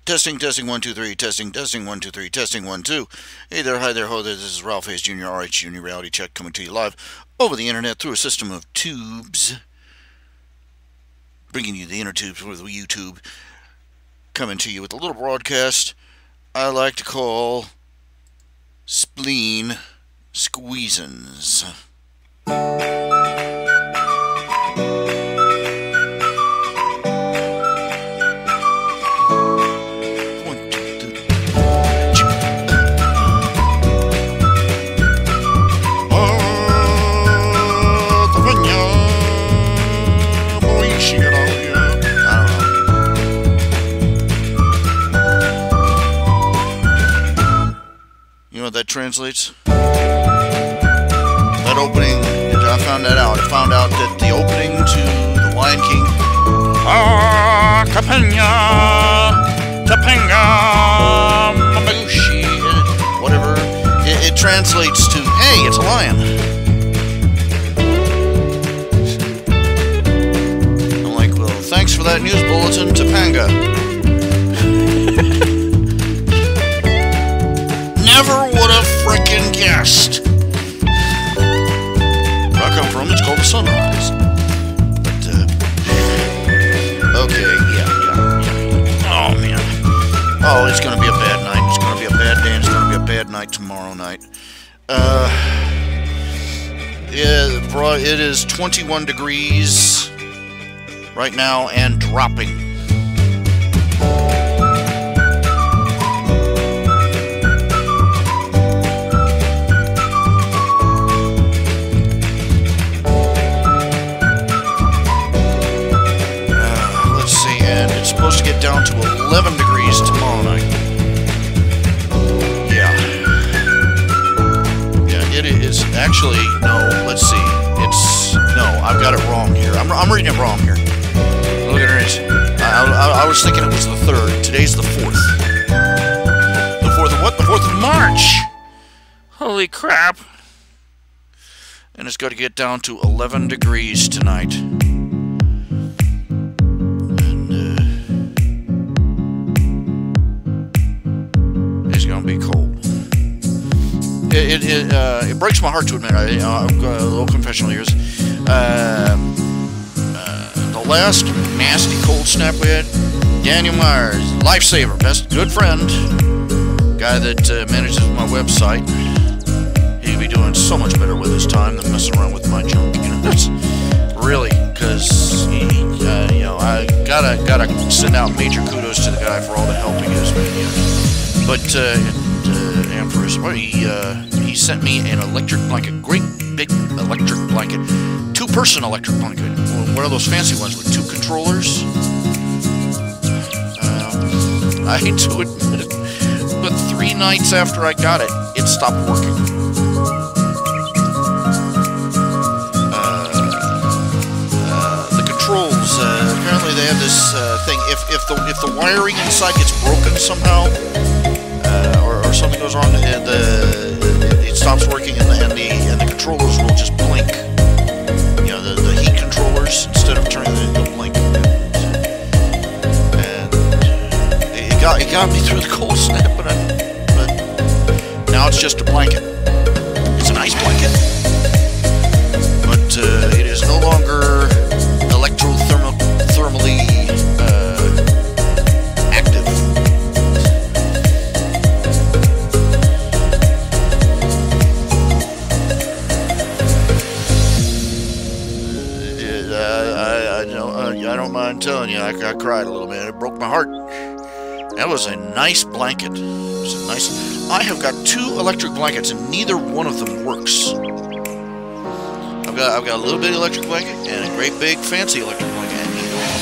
Testing, testing, 1, 2, 3, testing, testing, 1, 2, 3, testing, 1, 2. Hey there, hi there, ho there, this is RHJunior, RHJunior Reality Check, coming to you live over the internet through a system of tubes. Bringing you the inner tubes with YouTube. Coming to you with a little broadcast I like to call Spleen Squeezins. That translates. That opening, I found that out. I found out that the opening to The Lion King, whatever, it translates to, hey, it's a lion. I'm like, well, thanks for that news bulletin, Topanga. Never would have frickin' guessed. Where I come from, it's called the sunrise. But, okay, yeah. Oh, man. Oh, it's gonna be a bad night. It's gonna be a bad day, and it's gonna be a bad night tomorrow night. Yeah, bro, it is 21 degrees right now and dropping. Supposed to get down to 11 degrees tomorrow night. Yeah, it is actually, no, let's see, no, I've got it wrong here. I'm reading it wrong here. Look at it. I was thinking it was the 3rd. Today's the 4th. The 4th of what? The 4th of March. Holy crap. And it's got to get down to 11 degrees tonight. Be cold. It breaks my heart to admit. I've got a little confessional here. The last nasty cold snap we had, Daniel Myers, lifesaver, best good friend, guy that manages my website. He'd be doing so much better with his time than messing around with my junk. You know, that's really, because I gotta send out major kudos to the guy for all the help he gives me. You know. But, and for his, he sent me an electric blanket, great big electric blanket, 2-person electric blanket, one of those fancy ones with 2 controllers. I hate to admit it, but 3 nights after I got it, it stopped working. The controls, apparently they have this thing, if the wiring inside gets broken somehow, or something goes wrong, and it stops working, and the controllers will just blink. You know, the heat controllers, instead of turning the blink. And it got me through the cold snap, but now it's just a blanket. It's a nice blanket, but it is no longer thermally active. I don't mind telling you, I cried a little bit. It broke my heart. That was a nice blanket. It was a nice. I have got 2 electric blankets, and neither one of them works. I've got a little bitty electric blanket and a great big fancy electric blanket, and neither one of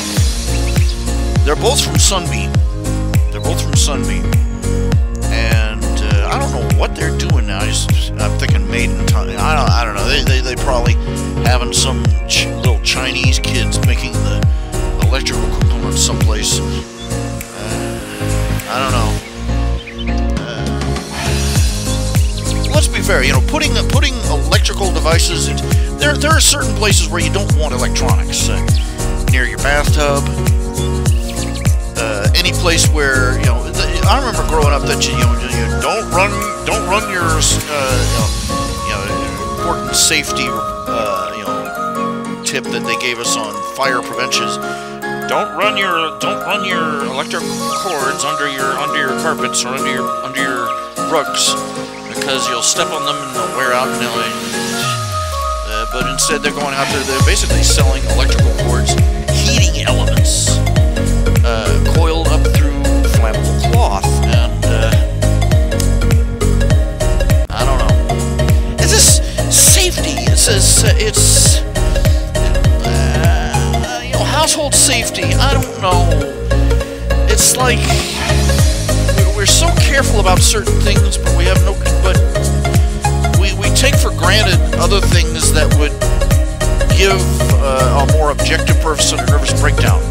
them. They're both from Sunbeam. And I don't know what they're doing now. I'm thinking made in China. I don't know. They probably having some little Chinese kids making the electrical components someplace. I don't know. Let's be fair. You know, putting electrical devices. There are certain places where you don't want electronics near your bathtub. sneaky place where, you know, I remember growing up that you don't run your important safety tip that they gave us on fire prevention. Don't run your electric cords under your carpets or under your rugs, because you'll step on them and they'll wear out. But instead, they're going out there. They're basically selling electrical cords, heating elements, coiled up through flammable cloth, and I don't know. Is this safety? It says it's household safety. I don't know. It's like we're so careful about certain things, but we have no. But we take for granted other things that would give a more objective person a nervous breakdown.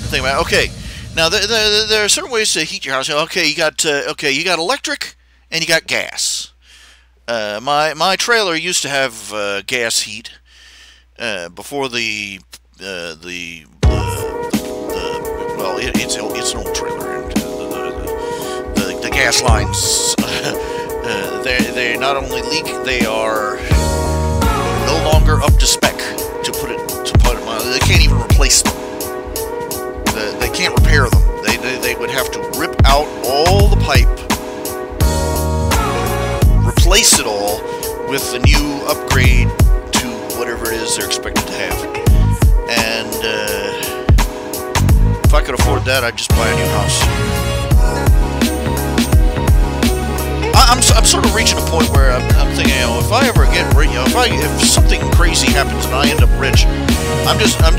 Think about it. Okay. Now there are certain ways to heat your house. Okay, you got electric and you got gas. My trailer used to have gas heat before well, it's an old trailer, and the gas lines they not only leak, they are no longer up to spec. To put it mildly, they can't even replace them. They can't repair them. They would have to rip out all the pipe, replace it all with the new upgrade to whatever it is they're expected to have. And if I could afford that, I'd just buy a new house. I'm sort of reaching a point where I'm thinking, if I ever get rich, if something crazy happens and I end up rich, I'm just gonna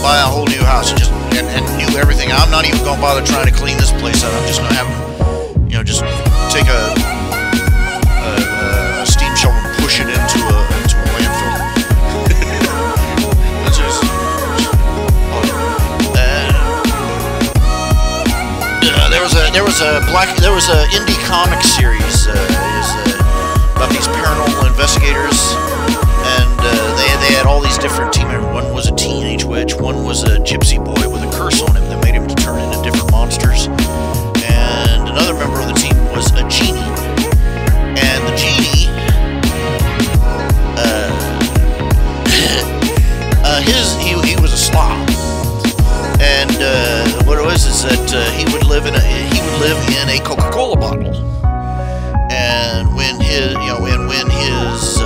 buy a whole new house and new everything. I'm not even gonna bother trying to clean this place out. I'm just gonna have, just take a steam shovel and push it into a landfill. There was a indie comic series about these paranormal investigators, and they had all these different team members. One was a teenage witch, one was a gypsy boy with a curse on him that made him turn into different monsters, and another member of the team was a genie. And the genie, he was a slob, and what it was is that he would live in a Coca-Cola bottle, and when his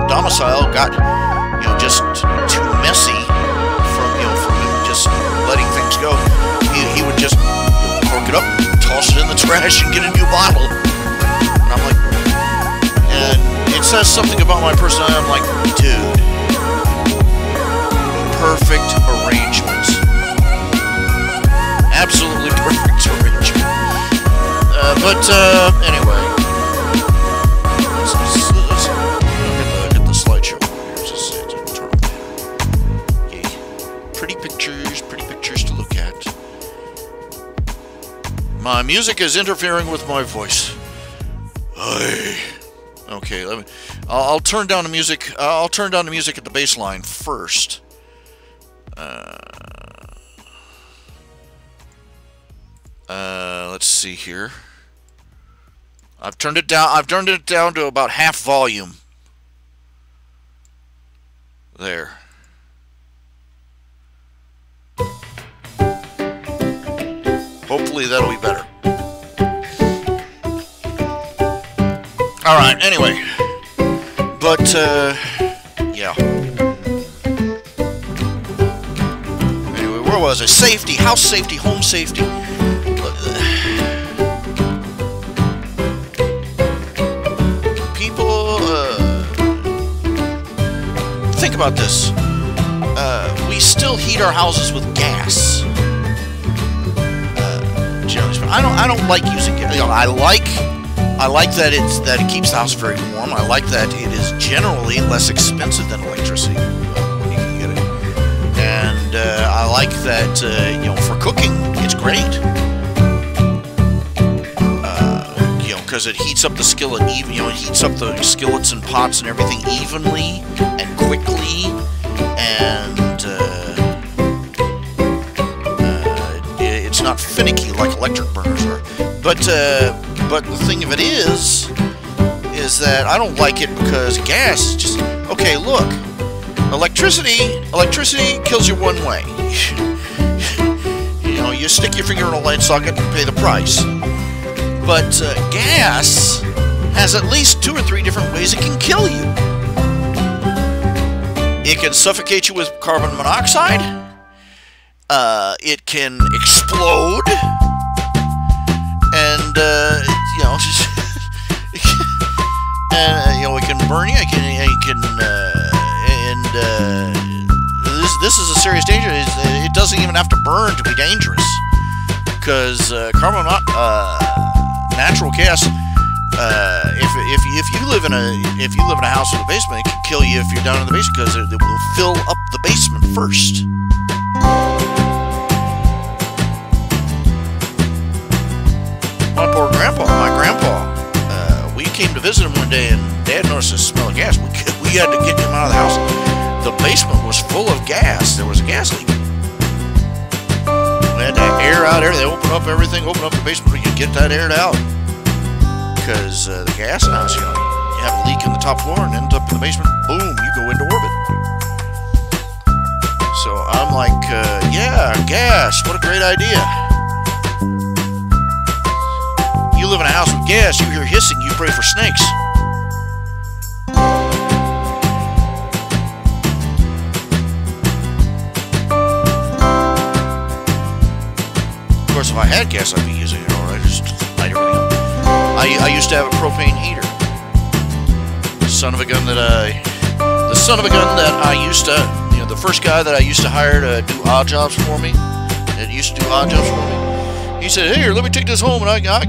domicile got just too messy from just letting things go, he would just cork it up, toss it in the trash, and get a new bottle. And I'm like, and it says something about my personality. I'm like, dude, perfect arrangement, absolutely perfect arrangement. But anyway, let's get the slideshow. Okay. Pretty pictures to look at. My music is interfering with my voice. Okay, I'll turn down the music. I'll turn down the music at the bass line first. Let's see here. I've turned it down to about half volume. There. Hopefully that'll be better. Alright, anyway. But, yeah. Anyway, where was I? Safety, house safety, home safety. People, think about this. We still heat our houses with gas. Generally speaking, I don't like using gas. I like that it keeps the house very warm. I like that it is generally less expensive than electricity when you can get it. And I like that for cooking it's great. because it heats up the skillet even. You know, it heats up the skillets and pots and everything evenly and quickly, and it's not finicky like electric burners are. But the thing of it is that I don't like it because gas is just okay. Look, electricity kills you one way. You know, you stick your finger in a light socket and pay the price. But gas has at least 2 or 3 different ways it can kill you. It can suffocate you with carbon monoxide. It can explode. And, you know, and, you know, it can burn you. This is a serious danger. It doesn't even have to burn to be dangerous. Because natural gas, if you live in a house with a basement, it can kill you if you're down in the basement because it will fill up the basement first. My poor grandpa, we came to visit him one day, and Dad noticed the smell of gas. We had to get him out of the house. The basement was full of gas. There was a gas leak. We had to air out everything. Open up the basement where you get that aired out. Because the gas house, you know, you have a leak in the top floor and ends up in the basement. Boom, you go into orbit. So I'm like, yeah, gas. What a great idea. You live in a house with gas, you hear hissing, you pray for snakes. Of course, if I had gas, I'd be using it, or I'd just light everything up. I used to have a propane heater. The son of a gun that I used to, you know, the first guy that I used to hire to do odd jobs for me, he said, "Here, let me take this home, and I got a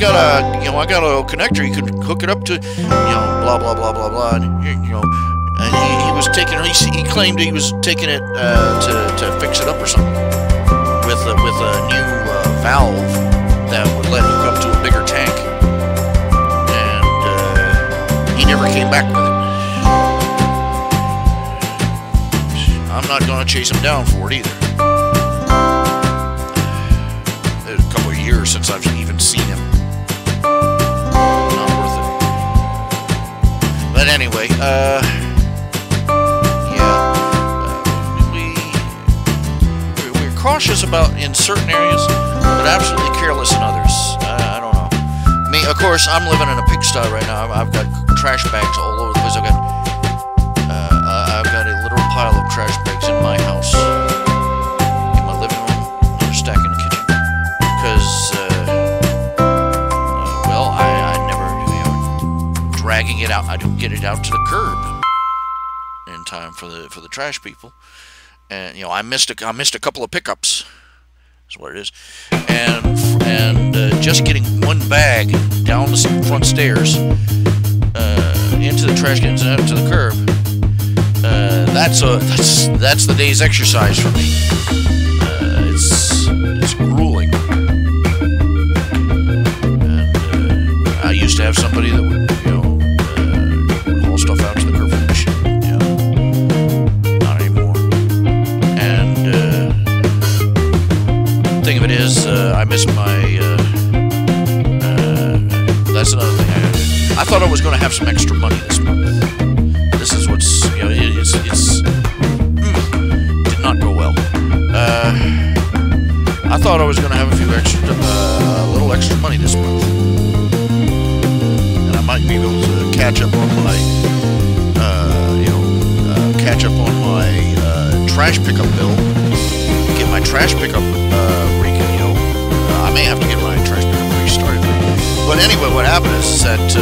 connector. You could hook it up to, you know, blah blah blah blah blah." And you know, and he was taking. He claimed he was taking it to fix it up or something with a new valve that would let it hook up to a bigger tank. And he never came back with it. I'm not going to chase him down for it either. Years since I've even seen him. Not worth it. But anyway, we're cautious about in certain areas, but absolutely careless in others. I don't know. Me, of course, I'm living in a pigsty right now. I've got trash bags all over the place. I've got a literal pile of trash bags in my house. In my living room, they're stacked in the kitchen. Because, well, I never, you know, dragging it out. I don't get it out to the curb in time for the trash people. And you know, I missed a couple of pickups. That's what it is. And just getting one bag down the front stairs into the trash cans and out to the curb. That's the day's exercise for me. It's grueling. I used to have somebody that would, you know, haul stuff out to the curb from the machine. Yeah, not anymore. And the thing of it is, I miss my. That's another thing. I thought I was going to have some extra money this month. This is what's, you know, did not go well. I thought I was going to have a few extra, little extra money this month. Might be able to catch up on my, trash pickup bill. Get my trash pickup, I may have to get my trash pickup restarted. But anyway, what happened is that,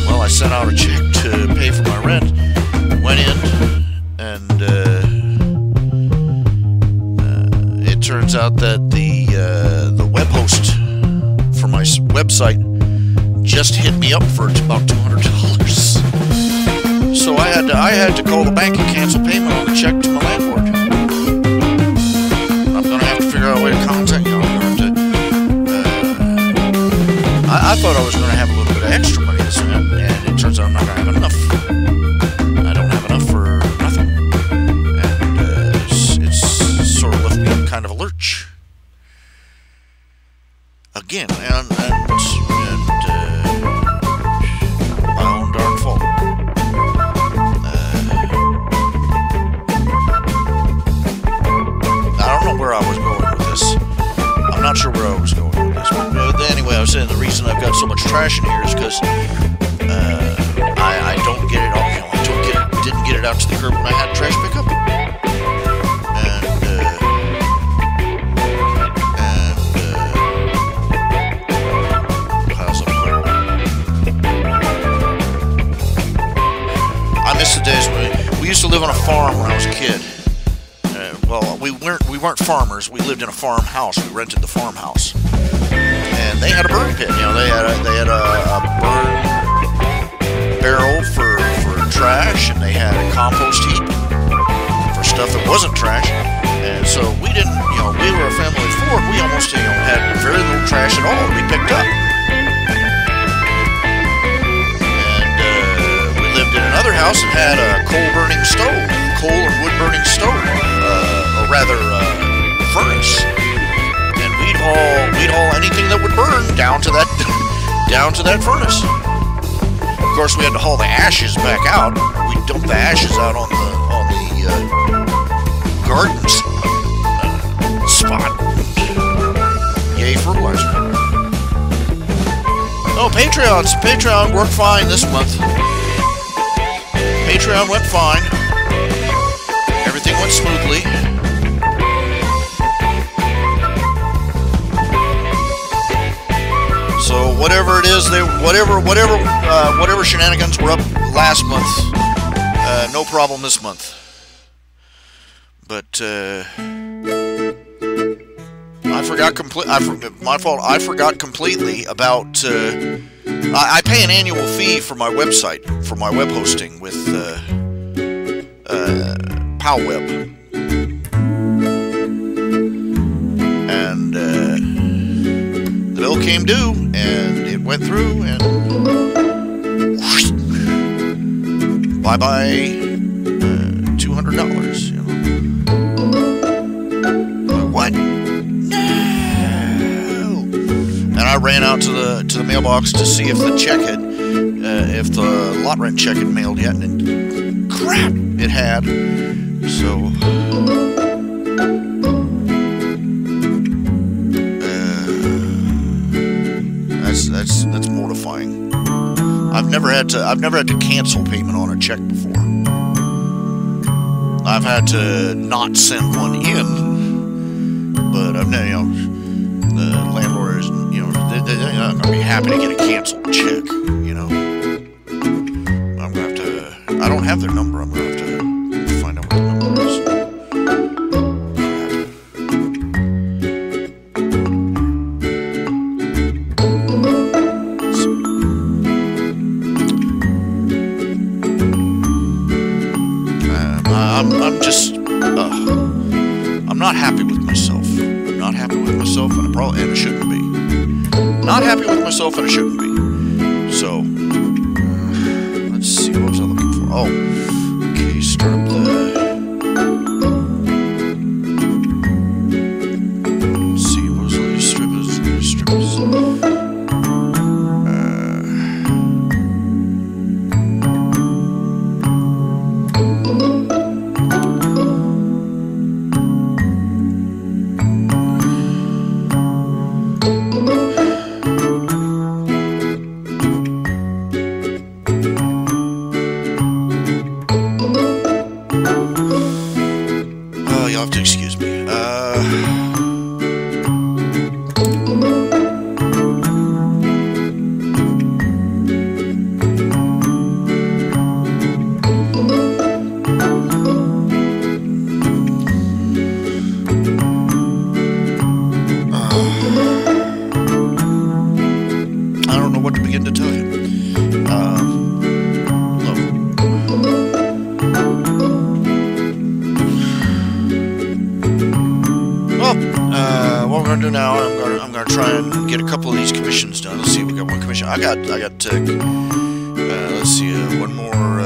well, I sent out a check to pay for my rent. Went in, and it turns out that the web host for my website just hit me up for about $200. So I had to call the bank and cancel payment on the check to my landlord. I'm gonna have to figure out a way to contact you. I'm gonna have to I thought I was going to have a little bit of extra money this month, and it turns out I'm not going to have enough. I don't have enough for nothing. And it's sort of left me in kind of a lurch. Again, and my own darn fault. I don't know where I was going with this. I'm not sure where I was going with this. But anyway, I was saying the reason I've got so much trash in here is because I don't get it all. You know, I didn't get it out to the curb when I had trash pickup. I miss the days when we used to live on a farm when I was a kid. Well, we weren't farmers. We lived in a farmhouse. We rented the farmhouse, and they had a burn pit. You know, they had a burn barrel for trash, and they had a compost heap for stuff that wasn't trash. And so we didn't, you know, we were a family of four. We almost, you know, had very little trash at all to be picked up. In another house that had a coal-burning stove, coal and wood-burning stove, or rather, furnace, and we'd haul anything that would burn down to that furnace. Of course, we had to haul the ashes back out. We'd dump the ashes out on the gardens spot. Yay, fertilizer! Oh, Patreon worked fine this month. Patreon went fine. Everything went smoothly. So whatever it is, whatever shenanigans were up last month, no problem this month. But I forgot my fault. I forgot completely about. I pay an annual fee for my website, for my web hosting with PowWeb. And the bill came due, and it went through, and whoosh, bye-bye $200. You know. What? And I ran out to the mailbox to see if the check had, if the lot rent check had mailed yet, and crap, it had. So that's mortifying. I've never had to cancel payment on a check before. I've had to not send one in, but I've never, you know. The landlord is, you know, they're not going to be happy to get a canceled check, you know. I'm going to have to, I don't have their number, I'm going to have to find out what the number is. I'm just, I'm not happy with myself. Not happy with myself, and I shouldn't be. Not happy with myself, and I shouldn't be. So, let's see, what was I looking for? Oh, okay, start up let's see, what was the strippers? get a couple of these commissions done. Let's see, we got one commission. I got let's see, one more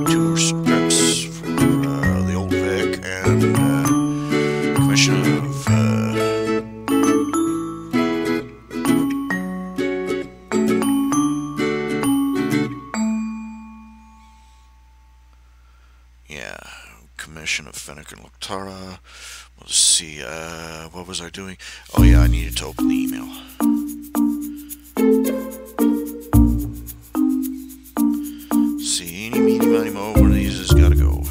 2 strips for the old Vic, and commission of commission of Fennec and Loctara. Let's see, what was I doing? Oh yeah, I needed to open the email. See, eeny, meeny, miny, mo, one of these has got to go.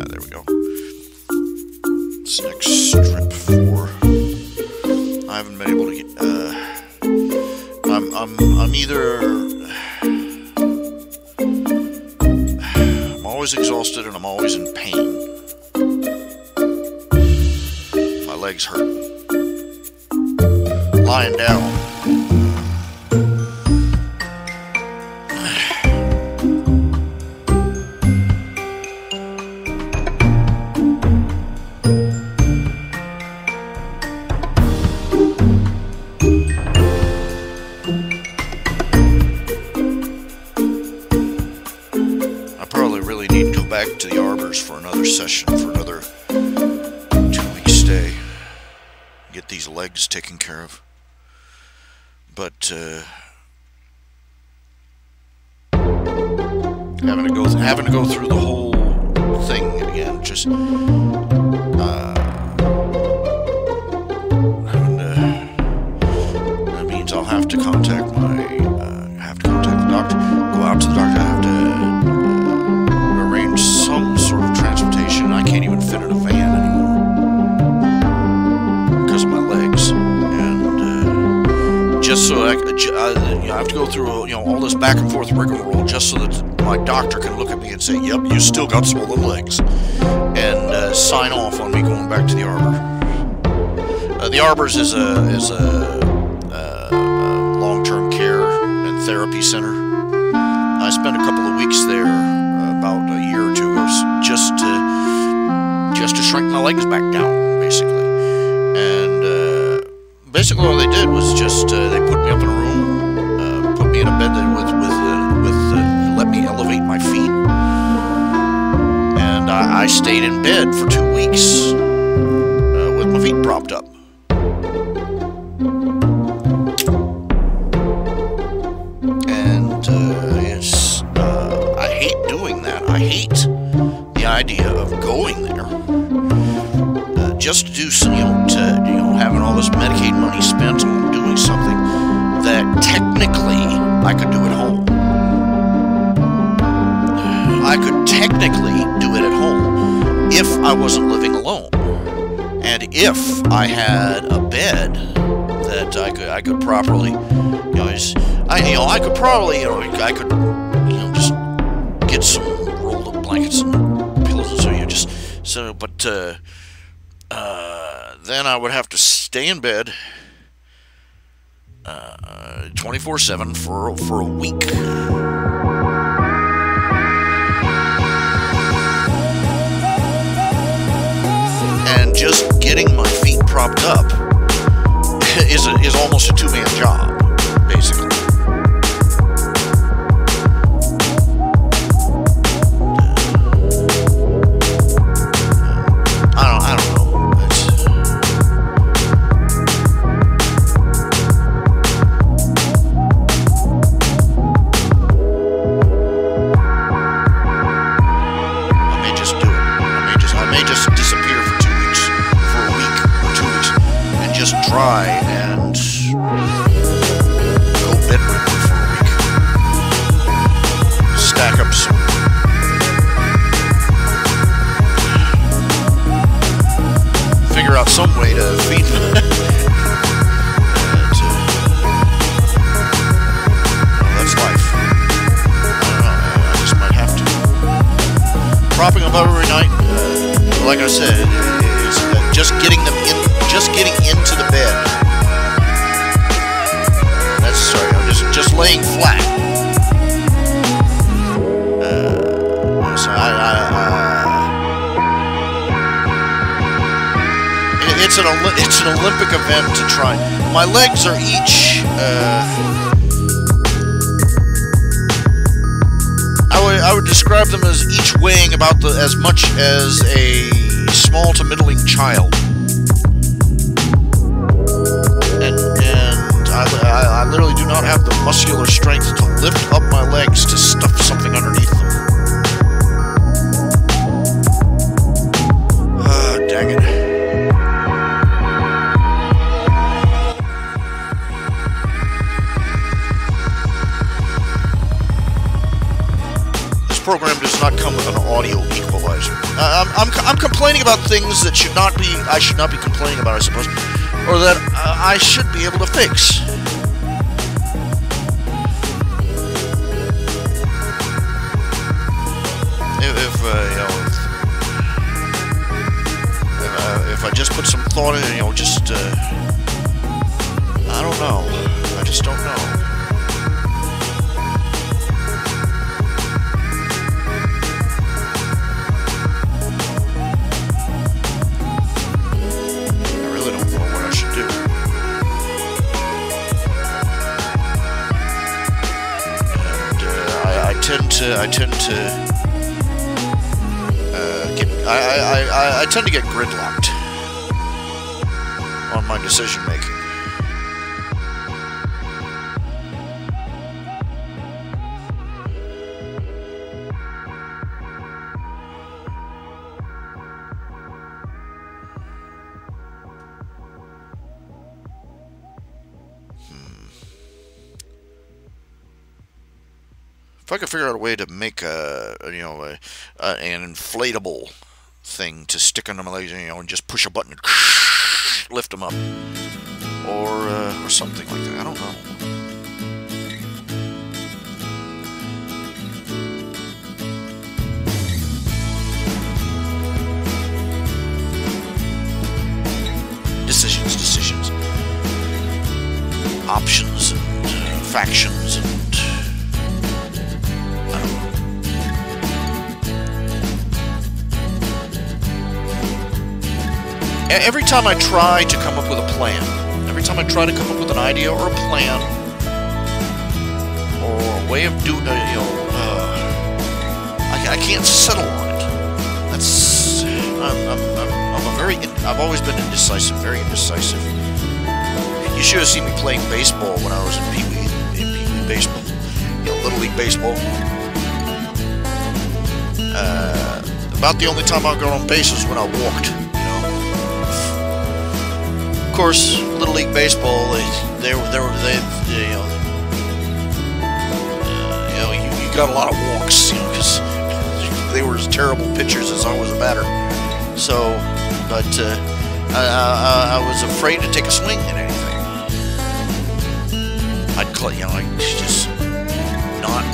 There we go. This next strip 4. I haven't been able to get, I'm either... always exhausted and I'm always in pain. My legs hurt. Lying down. Back to the Arbors for another session, for another 2-week stay. Get these legs taken care of. But having to go through the whole thing again, just that means I'll have to contact the doctor. Go out to the doctor. I have to some sort of transportation. I can't even fit in a van anymore because of my legs, and just so I have to go through all this back and forth rigmarole just so that my doctor can look at me and say, "Yep, you still got swollen legs," and sign off on me going back to the Arbor. The Arbors is a long-term care and therapy center. I spent a couple of weeks there, about a year or 2 ago, just to shrink my legs back down, basically. And basically all they did was just they put me up in a room, put me in a bed with let me elevate my feet, and I stayed in bed for 2 weeks with my feet propped up. I hate doing that. I hate the idea of going there just to do having all this Medicaid money spent on doing something that technically I could do at home. I could technically do it at home if I wasn't living alone, and if I had a bed that I could properly, I could probably, I could just get some rolled up blankets and pillows, but then I would have to stay in bed 24/7 for a week. And just getting my feet propped up is almost a 2-man job, basically. I don't know. I may just do it. I may just disappear for 2 weeks, for a week or 2 weeks, and just try and go bedridden for a week. Stack up some. Figure out some way to feed them. That's life. I don't know. I just might have to. Propping them up every night. Like I said, is just getting into the bed. That's sorry. I'm just laying flat. So it's an Olympic event to try. My legs are each. I would describe them as each weighing about as much as a small to middling child. And I literally do not have the muscular strength to lift up my legs to stuff something underneath them. Ah, dang it. This program does not come with an audio equalizer. I'm complaining about things that I should not be complaining about, I suppose. Or that I should be able to fix. If I just put some thought in, just I don't know. I just don't know. I tend to get gridlocked on my decision making. If I could figure out a way to make an inflatable thing to stick under my legs, and just push a button and lift them up, or something like that. I don't know. Decisions, options, and factions, and I don't know. Every time I try to come up with a plan, every time I try to come up with an idea or a plan, or a way of doing, I can't settle on it. I've always been indecisive, very indecisive. You should have seen me playing baseball when I was in Pee Wee baseball, Little League baseball. About the only time I got on base was when I walked. Of course, Little League baseball, you got a lot of walks, because they were as terrible pitchers as I was a batter. So, but I was afraid to take a swing at anything. I'd just not.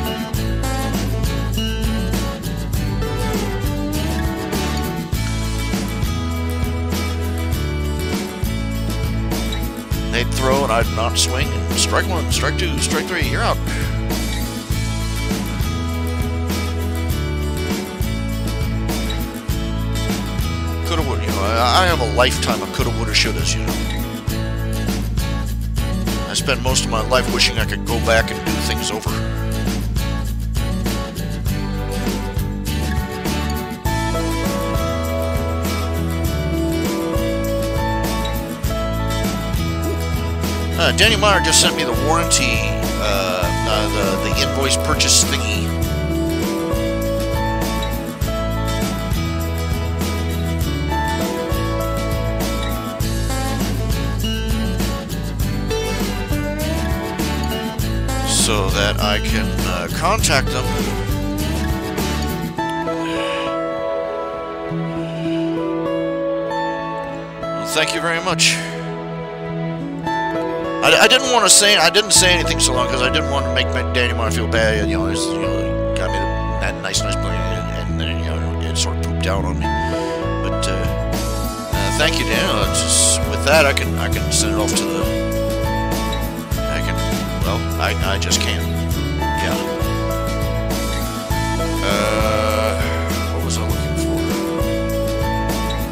They'd throw and I'd not swing, and strike one, strike two, strike three, you're out. Coulda, woulda, I have a lifetime of coulda, woulda, shouldas, I spend most of my life wishing I could go back and do things over. Daniel Meyer just sent me the warranty, the invoice purchase thingy. So that I can contact them. Well, thank you very much. I didn't want to say, I didn't say anything so long because I didn't want to make Daniel Meyer feel bad. Got me that nice plan, and then it sort of pooped out on me. But thank you, Daniel. Just with that, I can send it off to the. I just can't. Yeah. What was I looking for?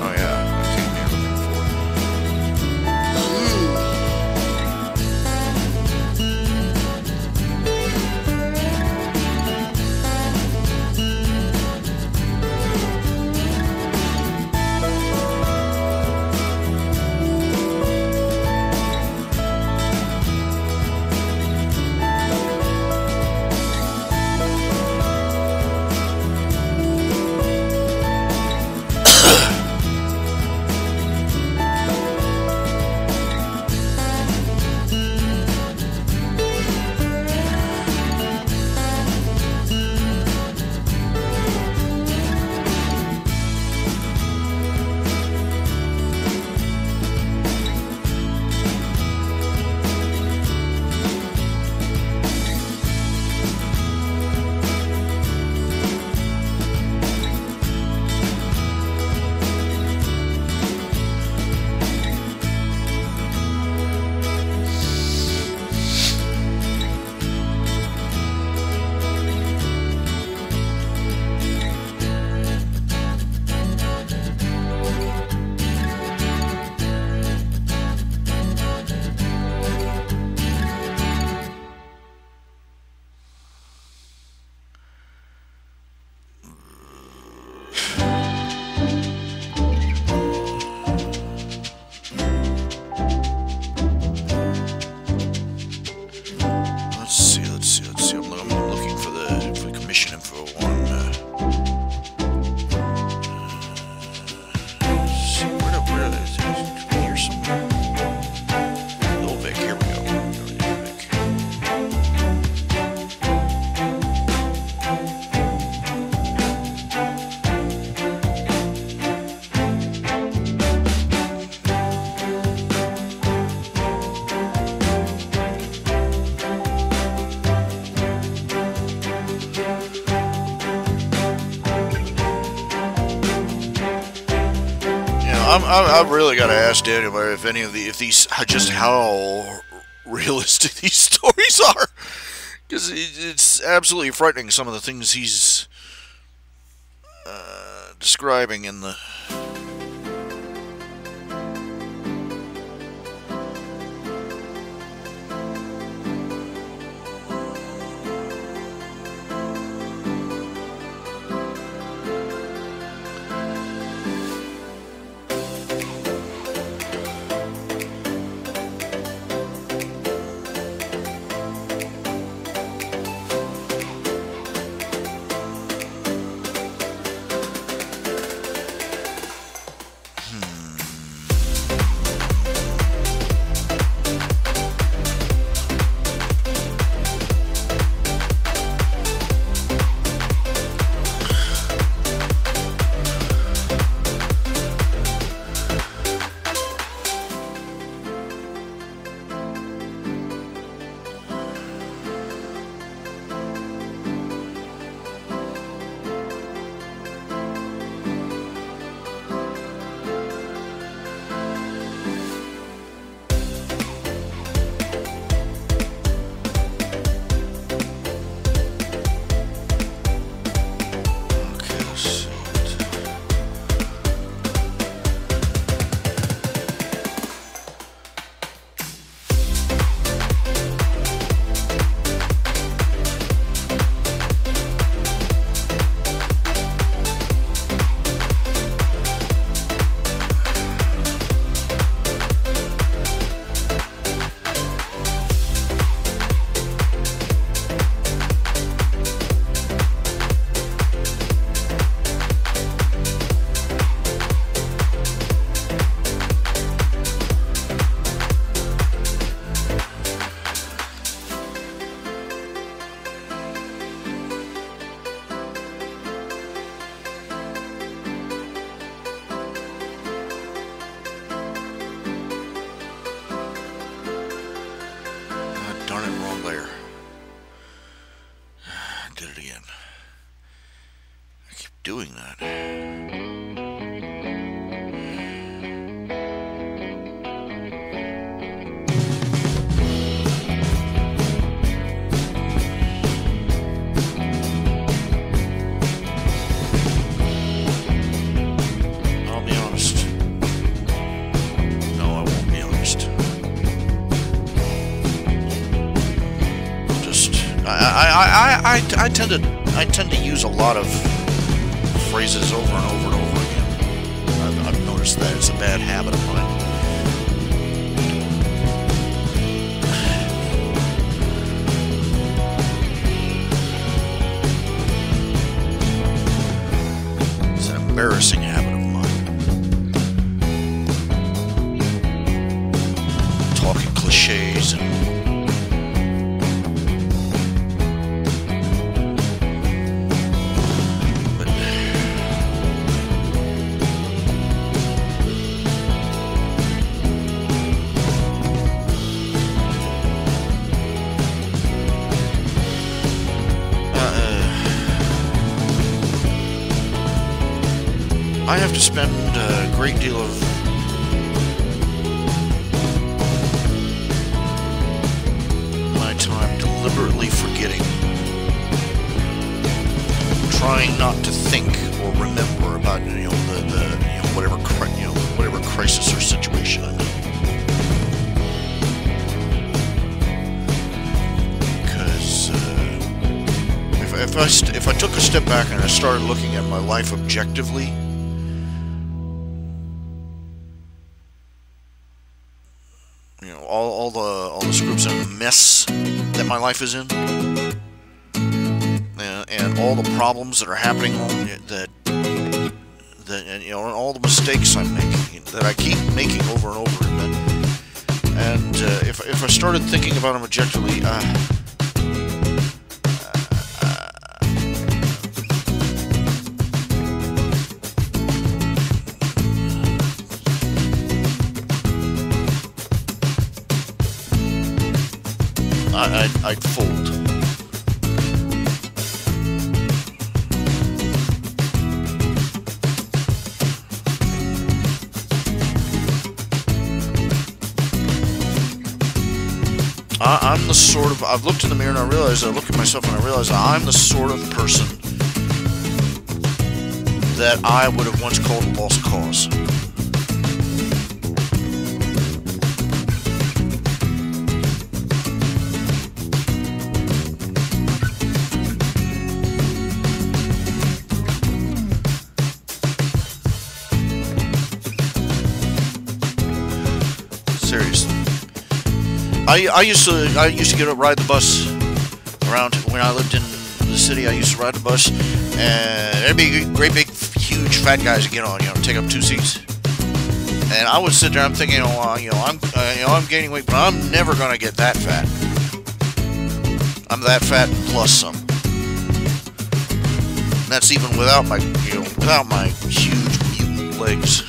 Oh yeah, I came here looking for. I've really got to ask Daniel if any of these just how realistic these stories are, because it's absolutely frightening some of the things he's describing in the. Doing that. I'll be honest. No, I won't be honest. I tend to use a lot of phrases over and over and over again. I've noticed that it's a bad habit of mine. It's an embarrassing habit of mine. Talking cliches and I have to spend a great deal of my time deliberately forgetting, trying not to think or remember about whatever crisis or situation I'm in. Because if I took a step back and I started looking at my life objectively, all the screws and the mess that my life is in, and all the problems that are happening, and all the mistakes I'm making, that I keep making over and over, and if I started thinking about them objectively, I'd fold. I'm the sort of, I've looked in the mirror and I look at myself and I realize I'm the sort of person that I would have once called a lost cause. Seriously. I used to get up, ride the bus around when I lived in the city. I used to ride the bus, and there'd be great big, huge, fat guys to get on, take up 2 seats. And I would sit there, I'm thinking, I'm gaining weight, but I'm never gonna get that fat. I'm that fat plus some. And that's even without my, without my huge mutant legs.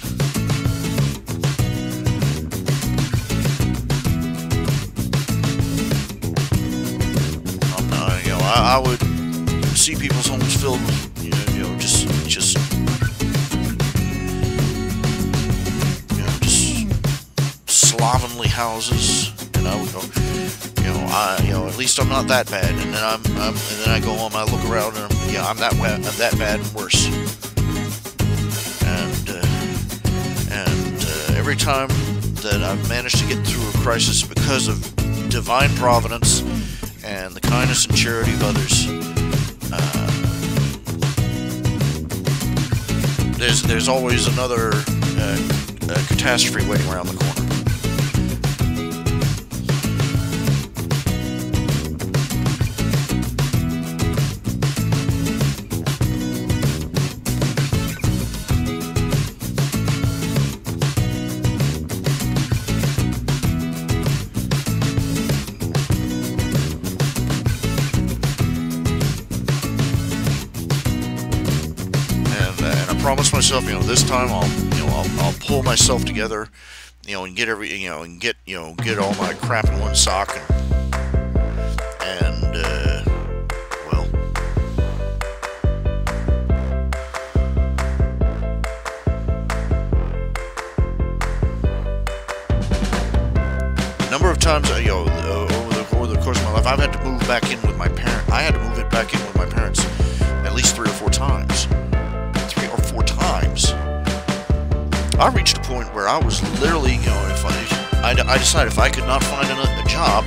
I would see people's homes filled with, just slovenly houses, and I would go, at least I'm not that bad. And then and then I go home, I look around, and I'm that bad and worse. And every time that I've managed to get through a crisis because of divine providence and the kindness and charity of others, there's always another catastrophe waiting around the corner. Promise myself, this time I'll pull myself together, and get get all my crap in one sock, and well, a number of times, over the course of my life, I've had to move back in with my parents. I had to move it back in with my parents at least 3 or 4 times. I reached a point where I was literally, if I decided if I could not find a job,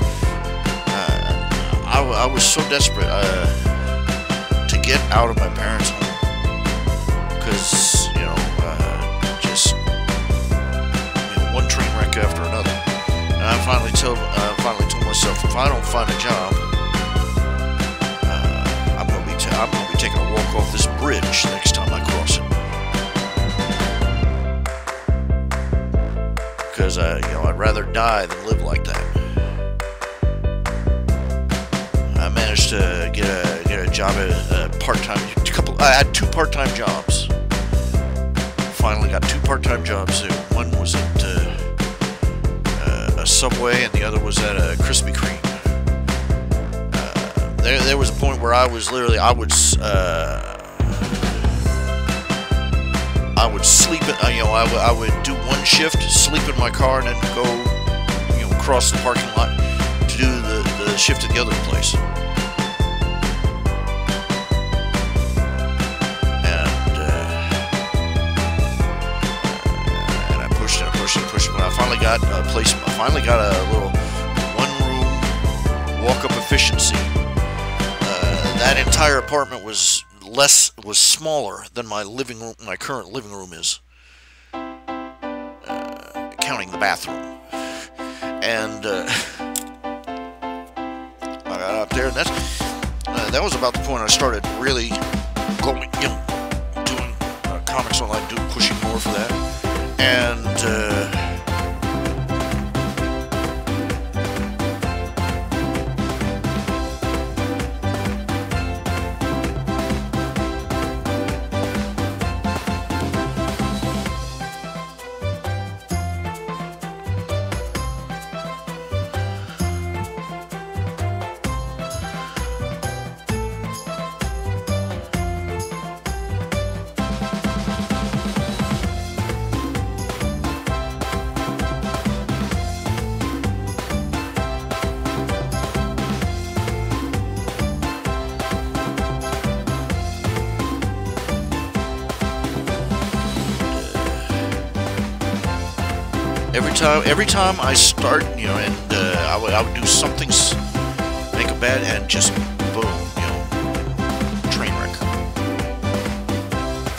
I was so desperate to get out of my parents' home, because just one train wreck after another, and I finally told myself, if I don't find a job, I'm gonna be taking a walk off this bridge next time I cross it. Because I'd rather die than live like that. I managed to get a job at a part-time. I had 2 part-time jobs. Finally got 2 part-time jobs. One was at a Subway, and the other was at a Krispy Kreme. There was a point where I would sleep at, I would do one shift, sleep in my car, and then go, across the parking lot to do the shift at the other place. And I pushed and I pushed and I pushed. When I finally got a place, I finally got a little one-room walk-up efficiency. That entire apartment was smaller than my living room, my current living room is, counting the bathroom. And I got up there, and that was about the point I started really going, doing comics online, pushing more for that, and Every time I start, you know, and I would do something, make a bet, and just boom, you know, train wreck.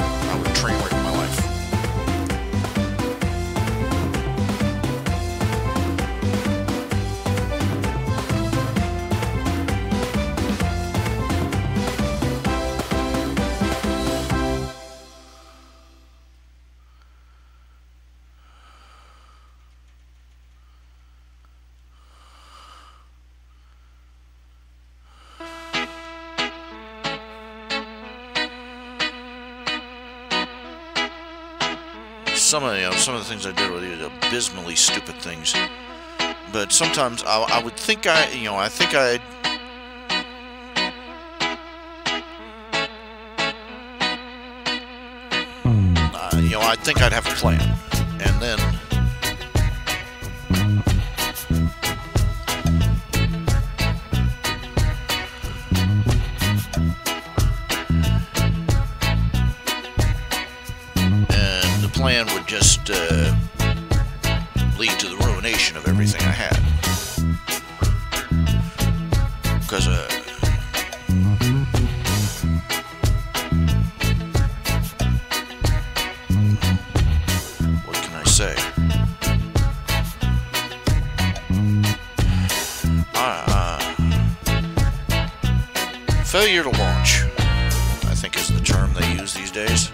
I would train wreck my life. Some of the things I did were these abysmally stupid things, but sometimes I would think I think I'd have a plan, and then plan would just lead to the ruination of everything I had. Because, what can I say? Failure to launch, I think, is the term they use these days.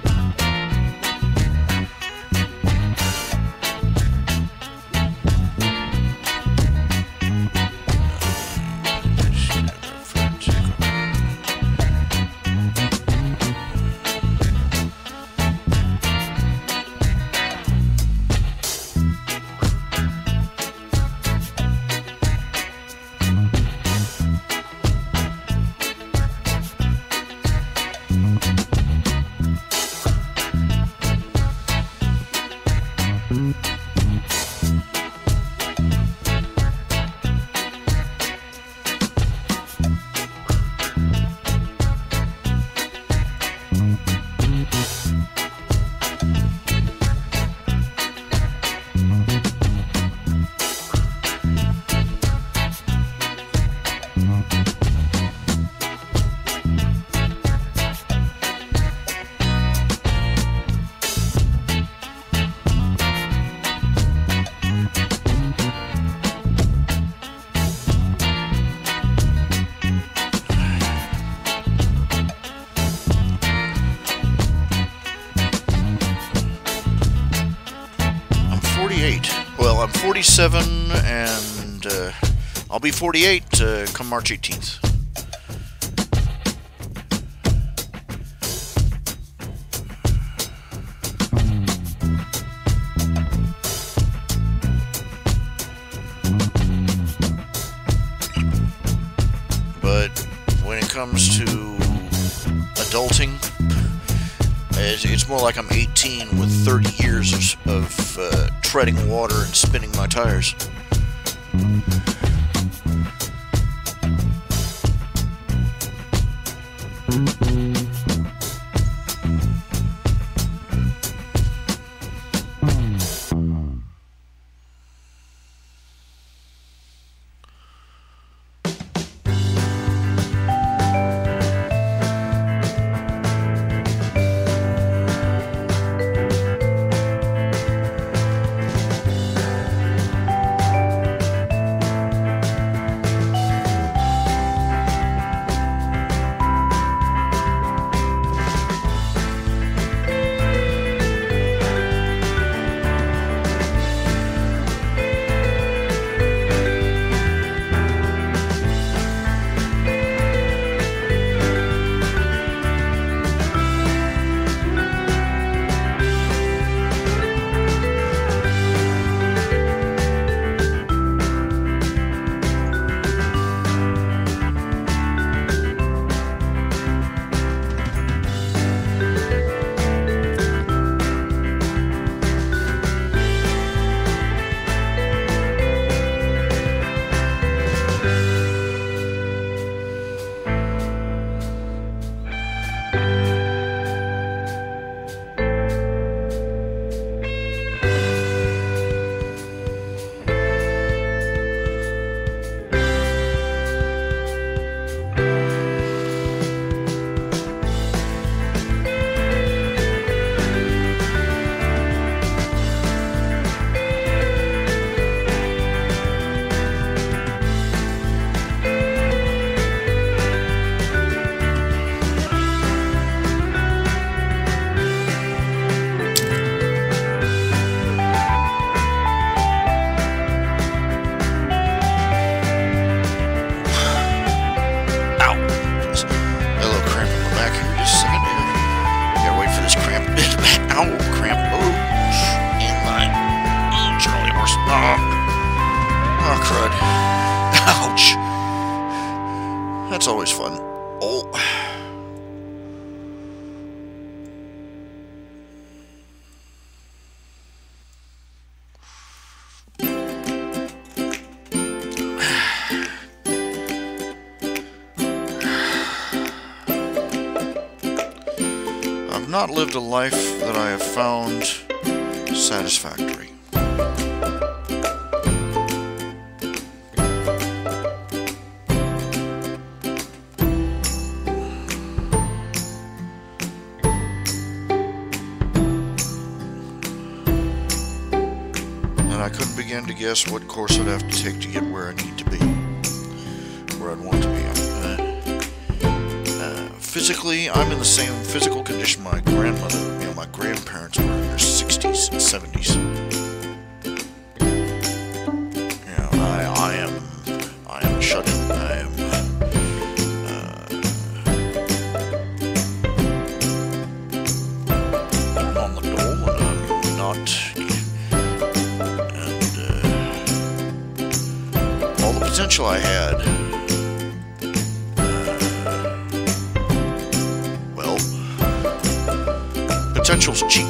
Well, I'm 47, and I'll be 48 come March 18th. But when it comes to adulting, it's more like I'm 18 with 30 years of treading water and spinning my tires. Oh, crud. Ouch. That's always fun. Oh. I've not lived a life that I have found satisfactory. I couldn't begin to guess what course I'd have to take to get where I need to be, where I'd want to be. Physically, I'm in the same physical condition my grandmother, my grandparents were in their 60s and 70s. I am shut in. I'm on the dole, and I'm not. Potential I had, well, potential's cheap.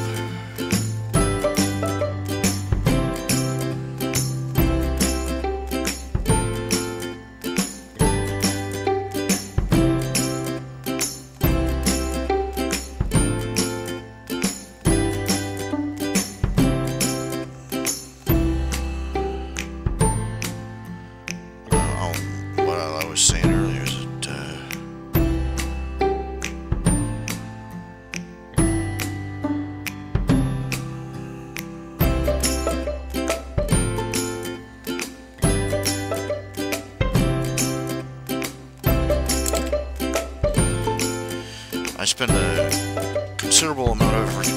I spend a considerable amount of effort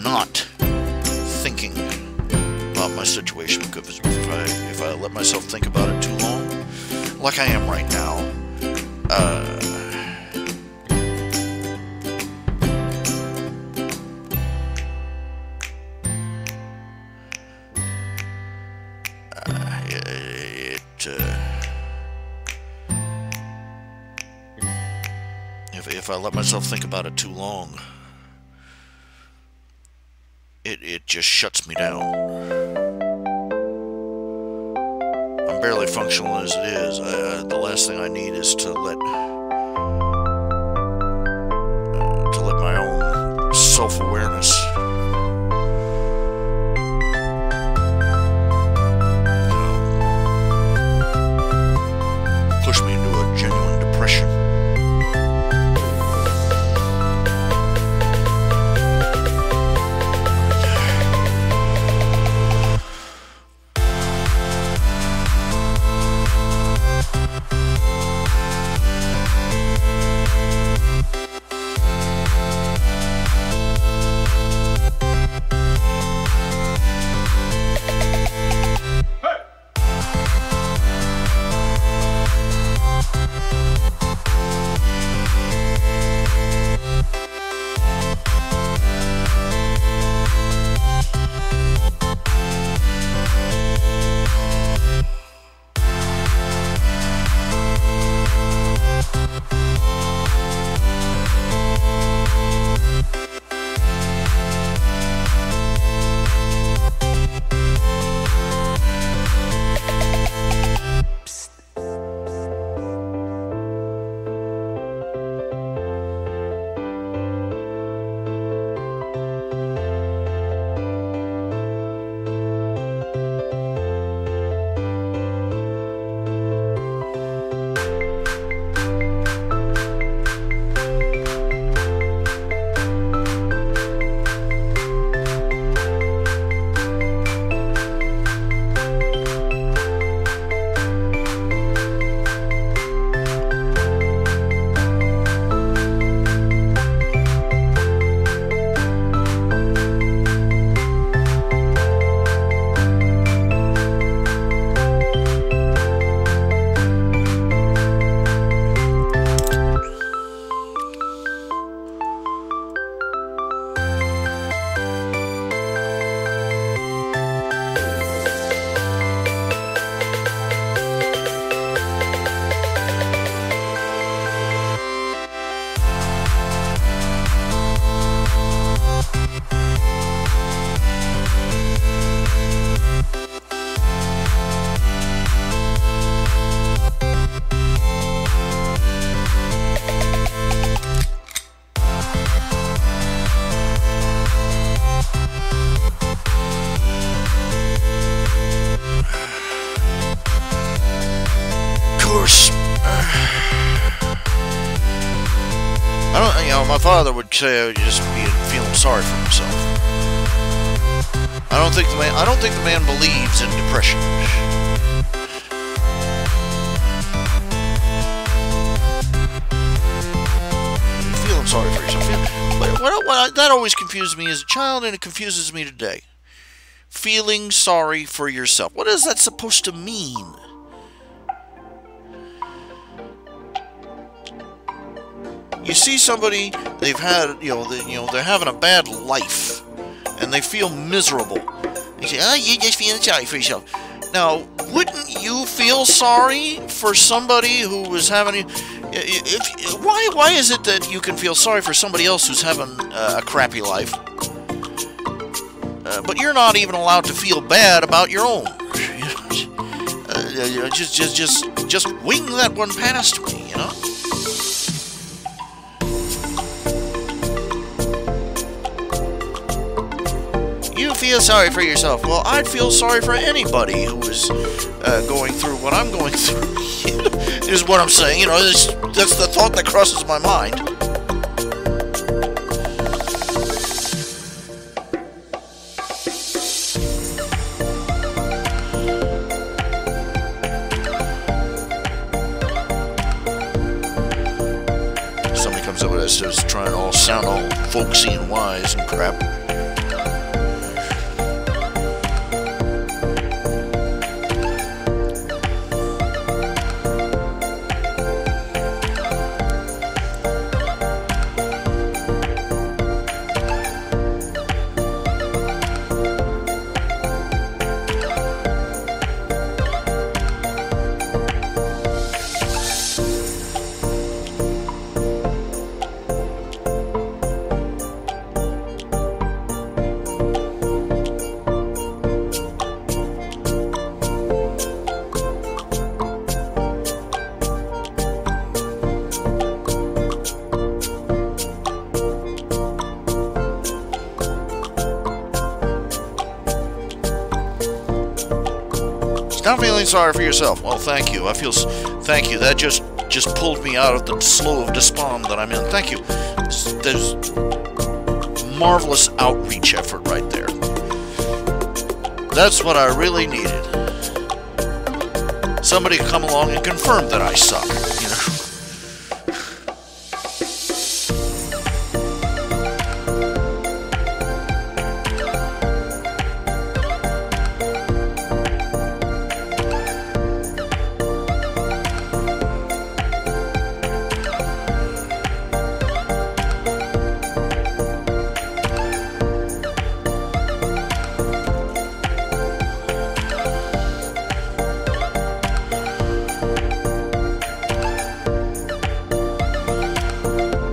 not thinking about my situation, because if I let myself think about it too long, like I am right now, if I let myself think about it too long, it just shuts me down. I'm barely functional as it is. The last thing I need is to let my own self-awareness push me into a genuine depression. father would say just feeling sorry for himself. I don't think the man believes in depression. Feeling sorry for yourself. What that always confused me as a child, and it confuses me today. Feeling sorry for yourself. What is that supposed to mean? You see somebody, they've had, they're having a bad life, and they feel miserable. You say, you're just feeling sorry for yourself. Now, wouldn't you feel sorry for somebody who was having... Why is it that you can feel sorry for somebody else who's having a crappy life, but you're not even allowed to feel bad about your own? Just wing that one past me, you know? You feel sorry for yourself. Well, I'd feel sorry for anybody who is going through what I'm going through. Is what I'm saying. That's the thought that crosses my mind. Somebody comes up with this, starts trying to sound all folksy and wise and crap. Not feeling sorry for yourself. Well, thank you. Thank you. That just pulled me out of the slough of despond that I'm in. Thank you. There's marvelous outreach effort right there. That's what I really needed. Somebody come along and confirm that I suck, you know.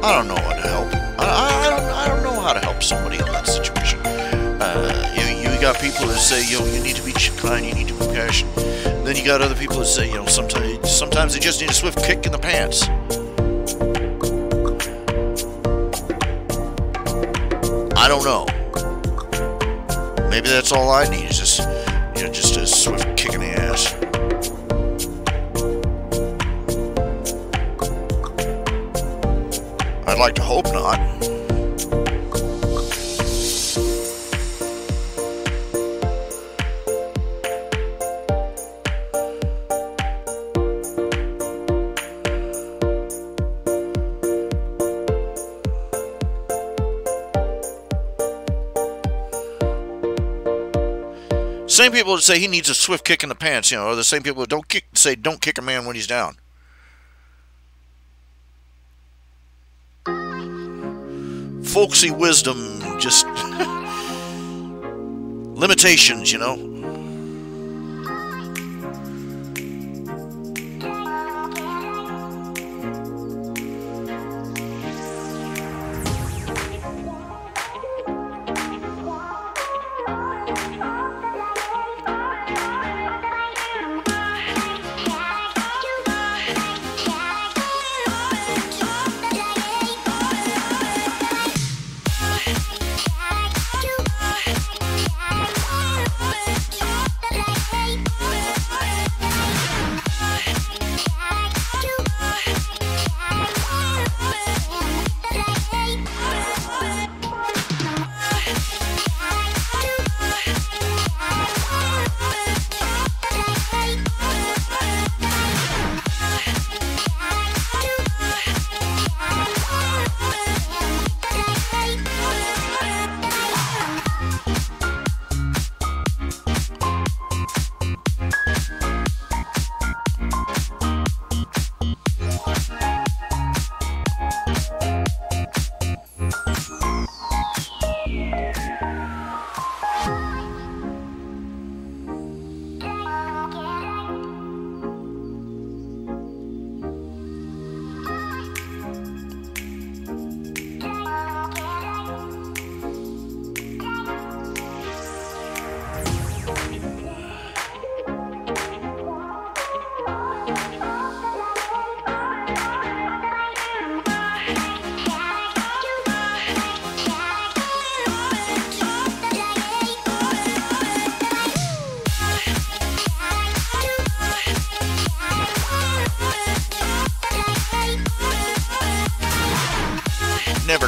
I don't know how to help. I don't know how to help somebody in that situation. You got people that say, you need to be kind, you need to be compassionate. Then you got other people that say, sometimes they just need a swift kick in the pants. I don't know. Maybe that's all I need is just a swift kick in the ass. I'd like to hope not. Same people that say he needs a swift kick in the pants, are the same people that don't kick a man when he's down. Folksy wisdom, just limitations,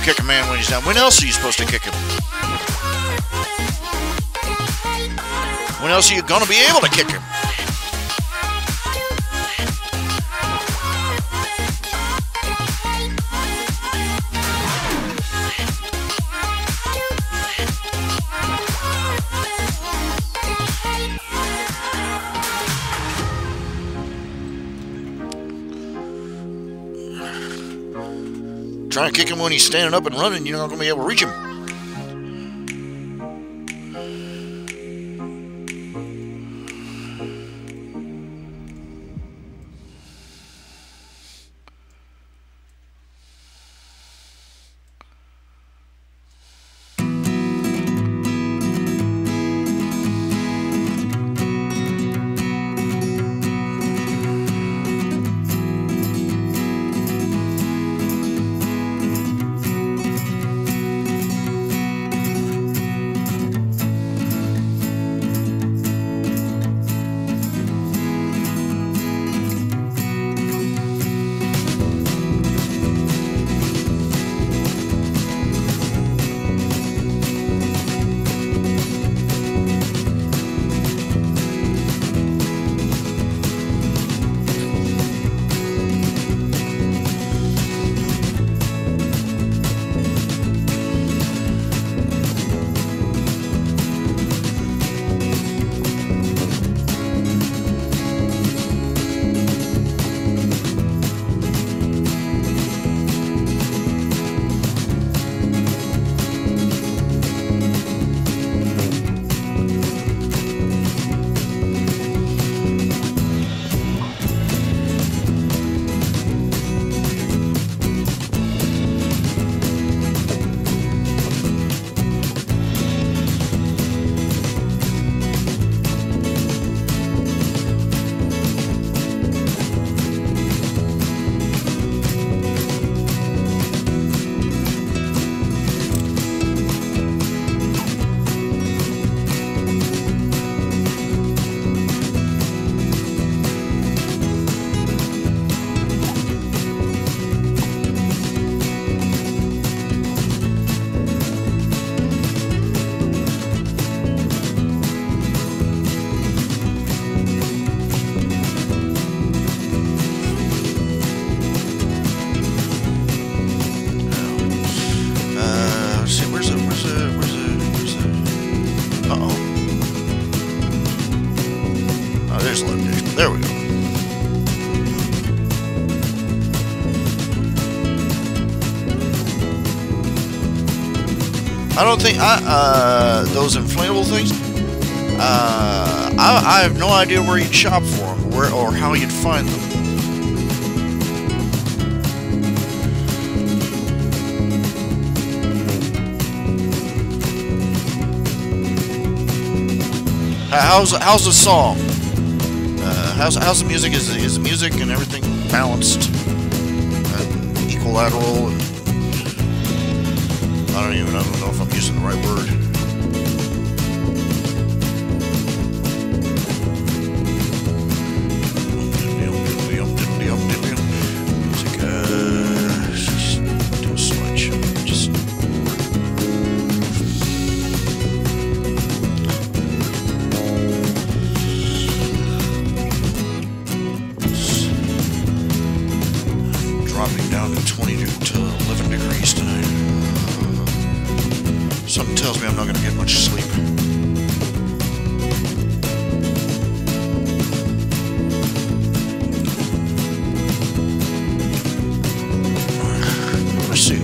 kick a man when he's down. When else are you supposed to kick him? When else are you going to be able to kick him? Trying to kick him when he's standing up and running, you're not going to be able to reach him. There we go. I don't think those inflatable things. I have no idea where you'd shop for them, or how you'd find them. How's the song? How's the music? Is the music and everything balanced, equilateral? And I don't know if I'm using the right word. Music, just do a switch. Just dropping down to 20 to 11 degrees tonight. Something tells me I'm not going to get much sleep. Let's see.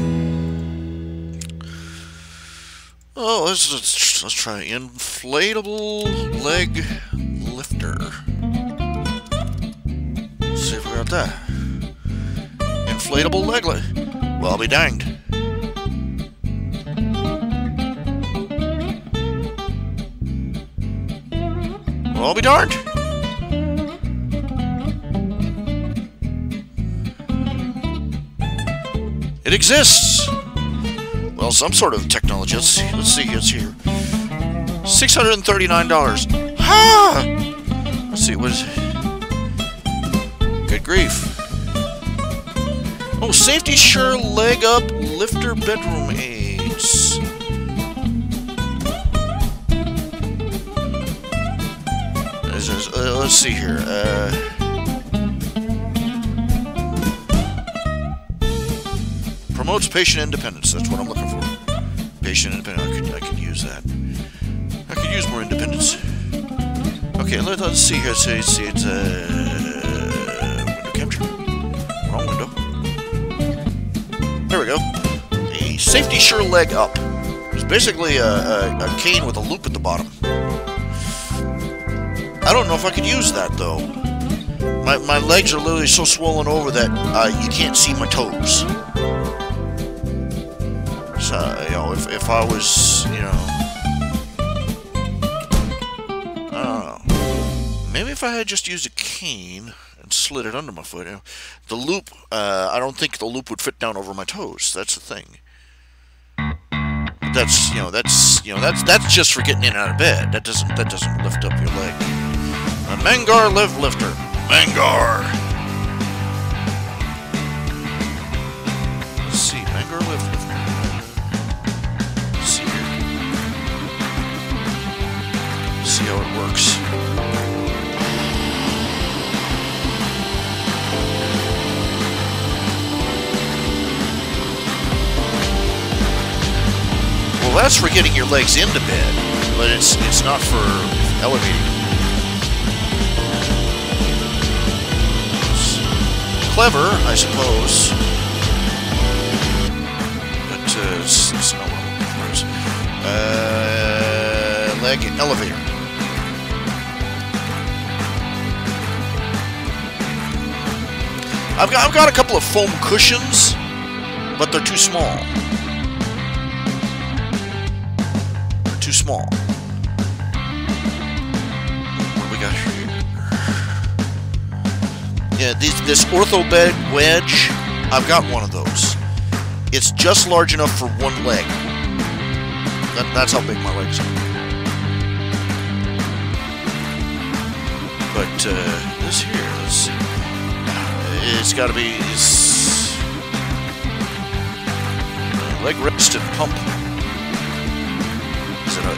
Oh, let's try inflatable leg lifter. Let's see if we got that. Inflatable leg lift. Well, I'll be danged. Well, I'll be darned. It exists. Well, some sort of technology. Let's see. It's here. $639. Ha! Let's see. What is it? Good grief. Oh, Safety Sure Leg Up Lifter Bedroom Aids. Let's see here. Promotes patient independence. That's what I'm looking for. Patient independence. I could use that. I could use more independence. Okay, let's see here. See, it's window capture. Wrong window. There we go. A Safety Sure Leg Up. It's basically a cane with a loop at the bottom. I don't know if I could use that though. My legs are literally so swollen over that you can't see my toes. So, you know, if I was, you know, I don't know. Maybe if I had just used a cane and slid it under my foot, you know, the loop, I don't think the loop would fit down over my toes. That's the thing. That's just for getting in and out of bed. That doesn't lift up your leg. A Mangar Live Lifter. Mangar. Let's see, Mangar Live Lifter. Let's see here. Let's see how it works. Well, that's for getting your legs into bed, but it's not for elevating. Clever, I suppose, but it's not what I'm looking for. Leg elevator. I've got a couple of foam cushions, but they're too small. They're too small. What do we got here? Yeah, this ortho bed wedge, I've got one of those. It's just large enough for one leg. That's how big my legs are. But this here, let's see. It's got to be leg rest and pump.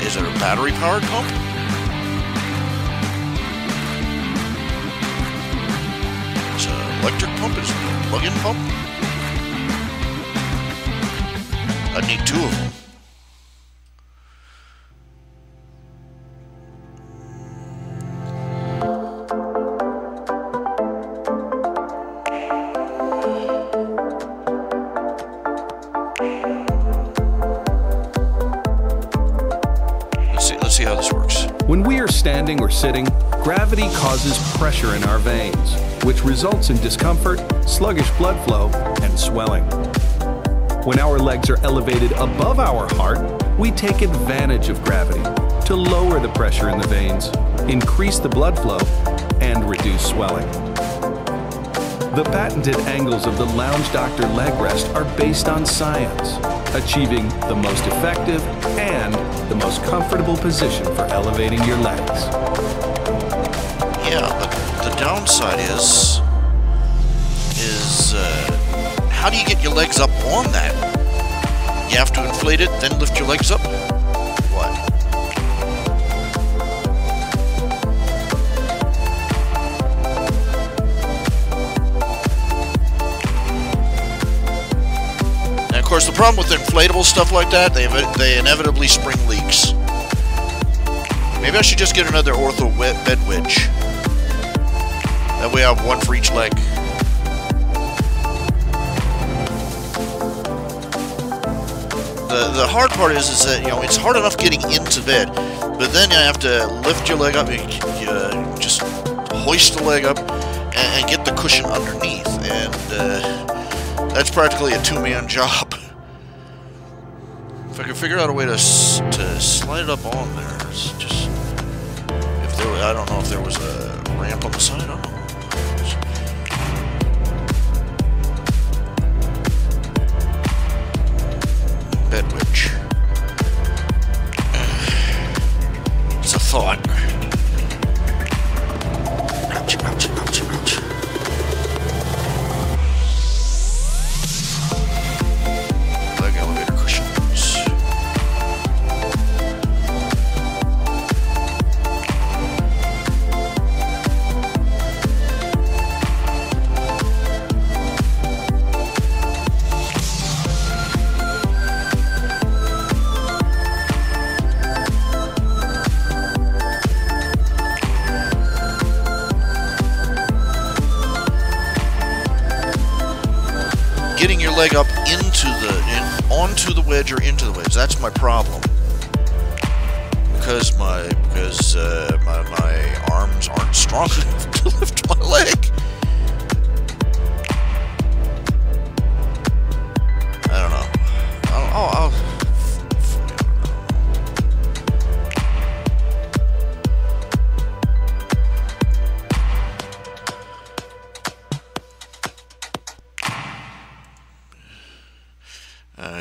Is it a battery powered pump? Electric pump? Is it a plug-in pump? I'd need two of them. Let's see how this works. When we are standing or sitting, gravity causes pressure in our veins, which results in discomfort, sluggish blood flow, and swelling. When our legs are elevated above our heart, we take advantage of gravity to lower the pressure in the veins, increase the blood flow, and reduce swelling. The patented angles of the Lounge Doctor leg rest are based on science, achieving the most effective and the most comfortable position for elevating your legs. Yeah, but the downside is how do you get your legs up on that? You have to inflate it, then lift your legs up? What? And of course, the problem with inflatable stuff like that, they inevitably spring leaks. Maybe I should just get another ortho bed wedge. That way I have one for each leg. The hard part is that, you know, it's hard enough getting into bed, but then you have to lift your leg up, you just hoist the leg up, and get the cushion underneath, and that's practically a two-man job. If I could figure out a way to slide it up on there, it's just, I don't know if there was a ramp on the side, I don't know. Bed wedge. It's a thought. Ouch, ouch, ouch, ouch. getting your leg up onto the wedge or into the wedge. That's my problem. Because my arms aren't strong enough to lift my leg. I don't know. I'll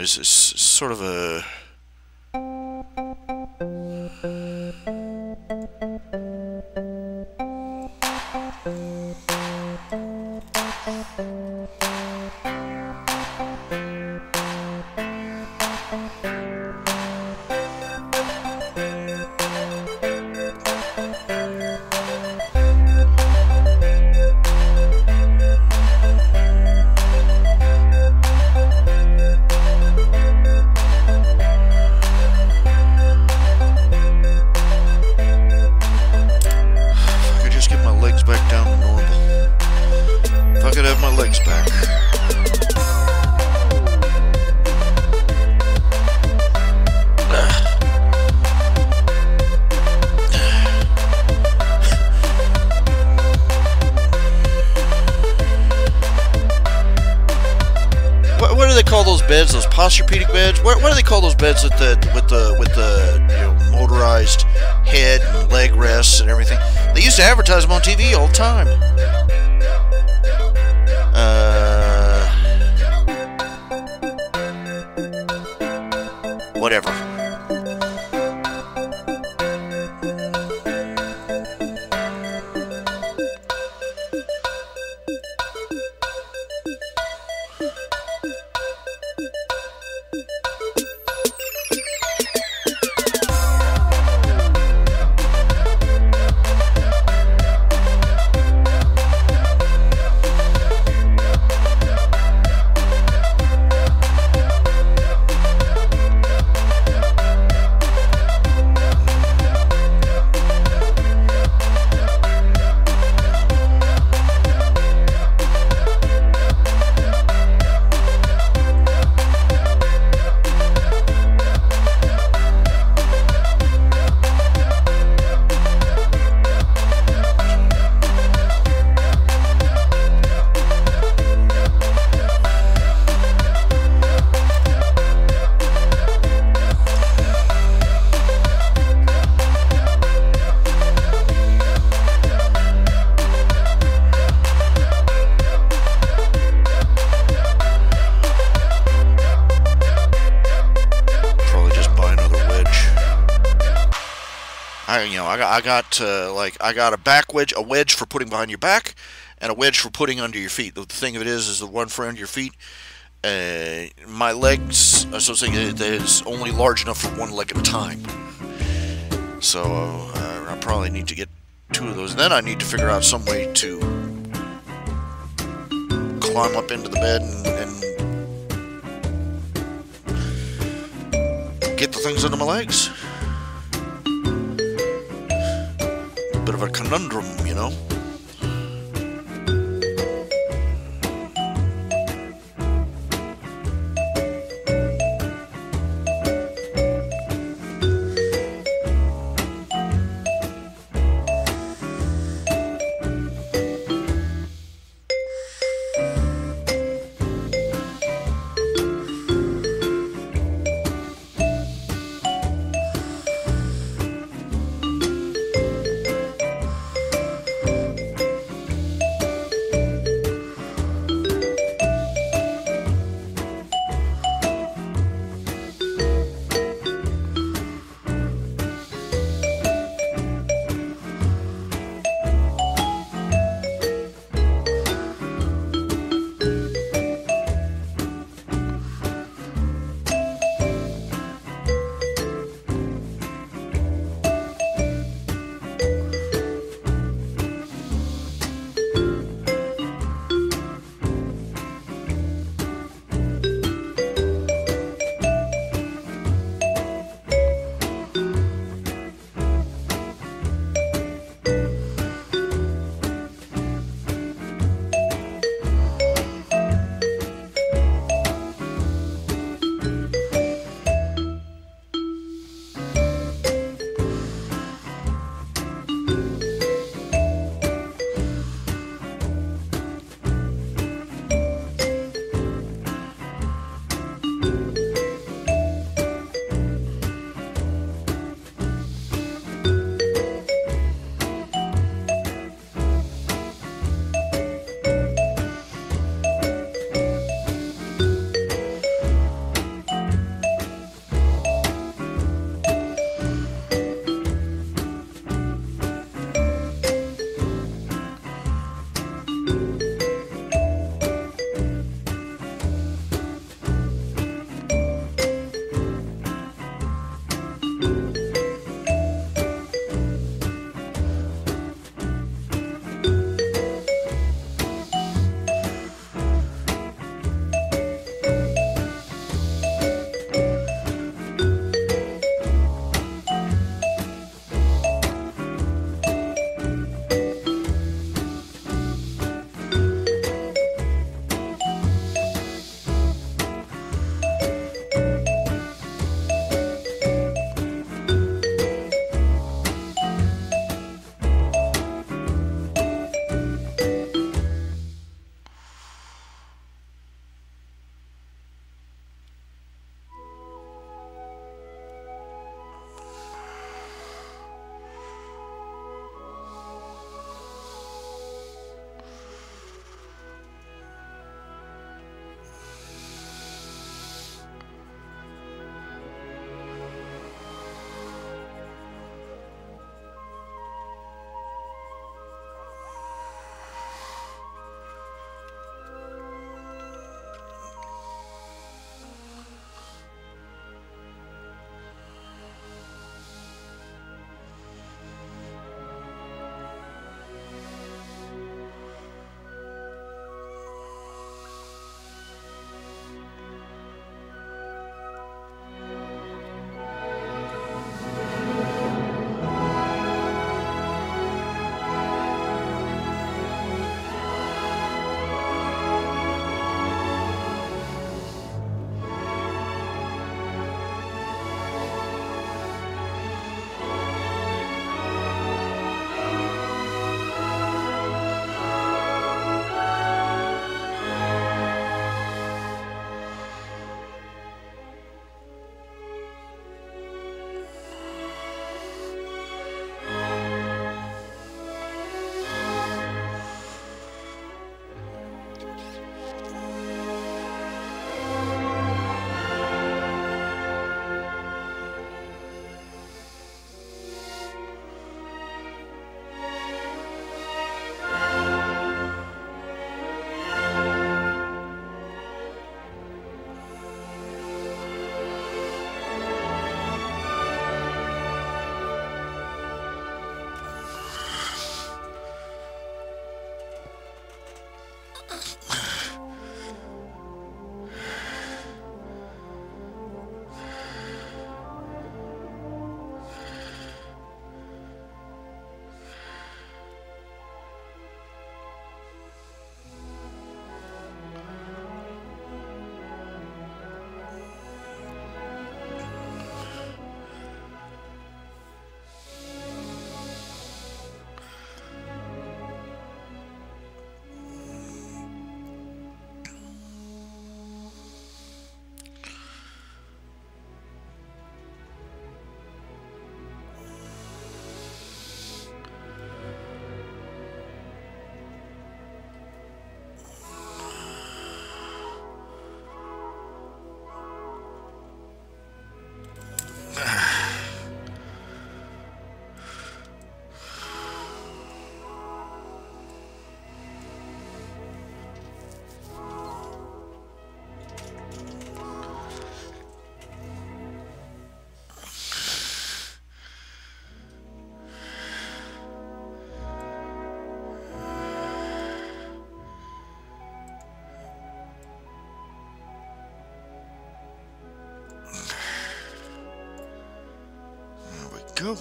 it's sort of a back down to normal. If I could have my legs back. What do they call those beds? Those posturepedic beds? What do they call those beds with the motorized head and leg rests and everything? They used to advertise them on TV all the time. Whatever. I got a back wedge, a wedge for putting behind your back, and a wedge for putting under your feet. The thing of it is the one for under your feet. My legs, so saying, it is only large enough for one leg at a time. So I probably need to get 2 of those. And then I need to figure out some way to climb up into the bed and get the things under my legs. Bit of a conundrum, you know. go.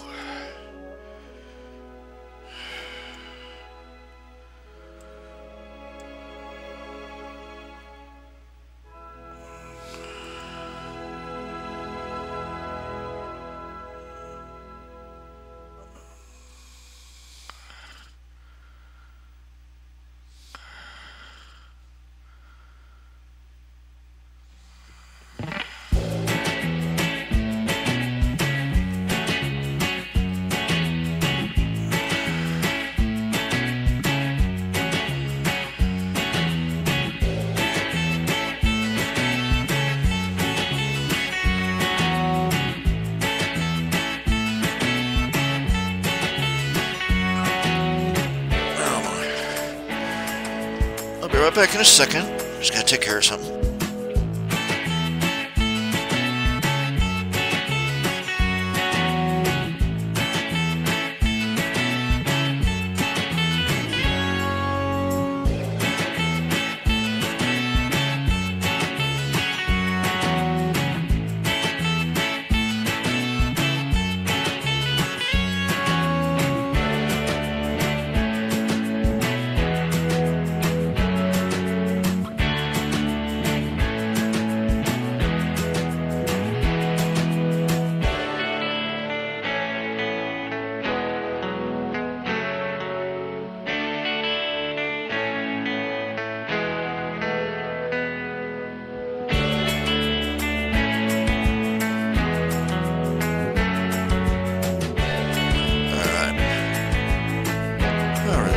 Be right back in a second. Just gotta take care of something.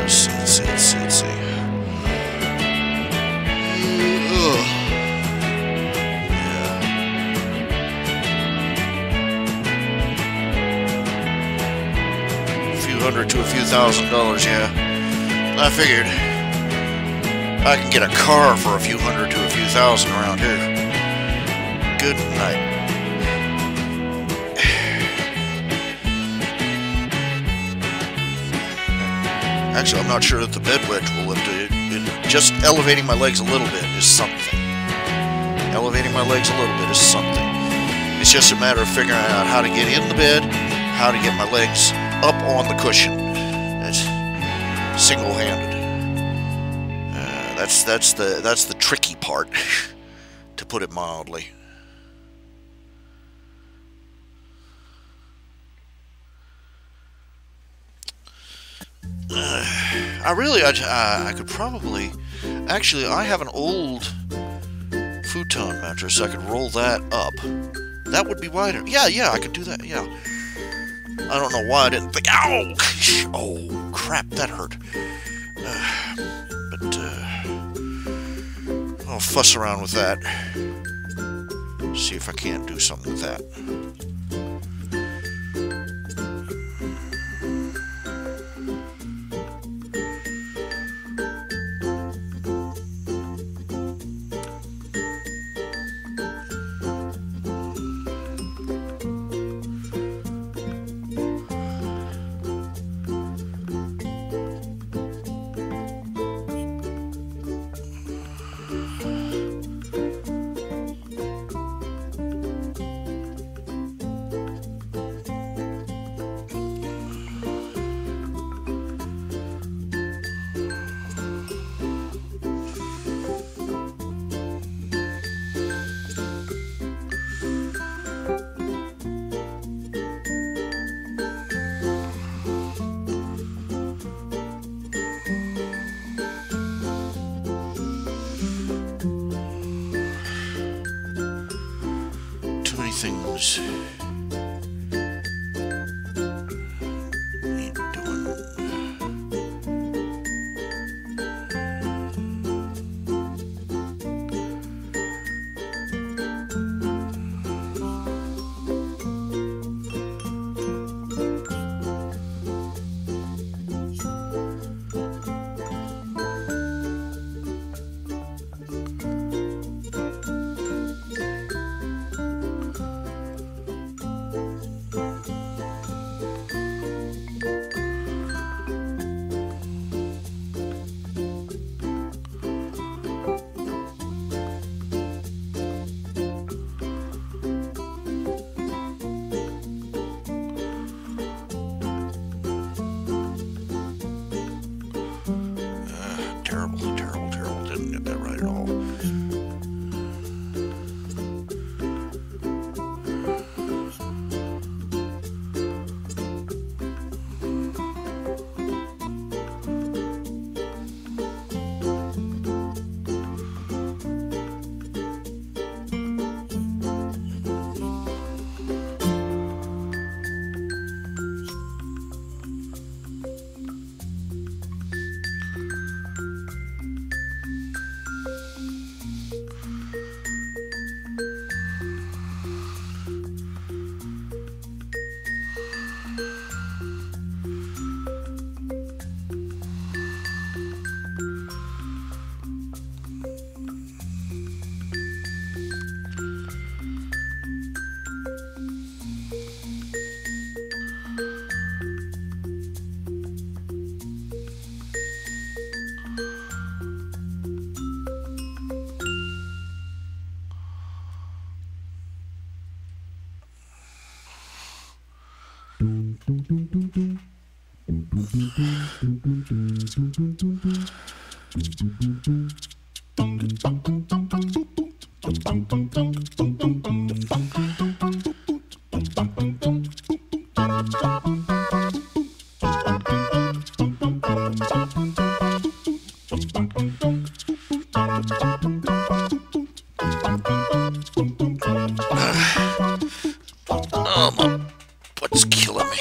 Let's see. A few hundred to a few $1,000s, yeah. I figured I can get a car for a few hundred to a few thousand around here. Good night. Actually, I'm not sure that the bed wedge will lift it. Just elevating my legs a little bit is something. Elevating my legs a little bit is something. It's just a matter of figuring out how to get in the bed, how to get my legs up on the cushion. That's single-handed. That's the tricky part, to put it mildly. I could probably, actually, I have an old futon mattress. I could roll that up. That would be wider. Yeah, I could do that. Yeah. I don't know why I didn't think. Ow! Oh crap, that hurt. I'll fuss around with that. See if I can't do something with that. Things need doing. What's killing me?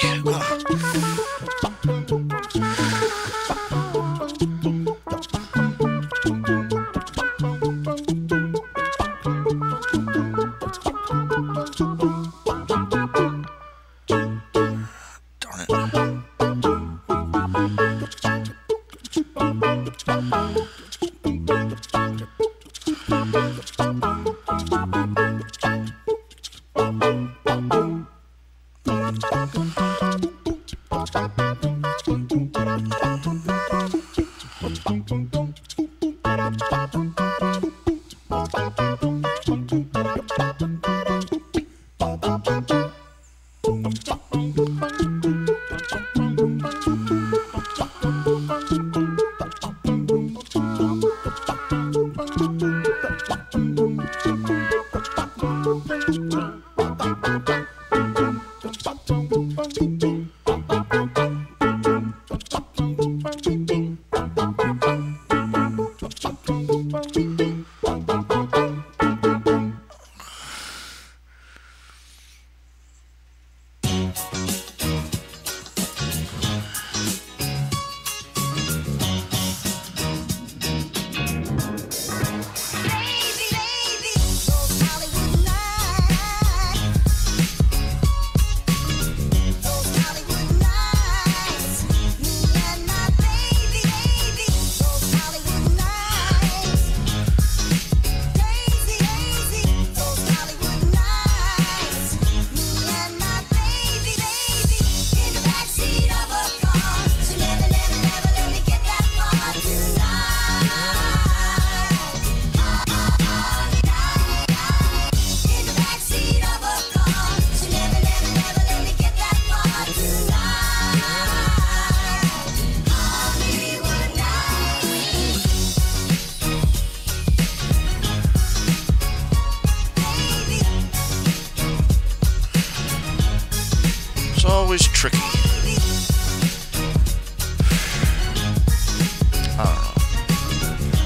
Always tricky.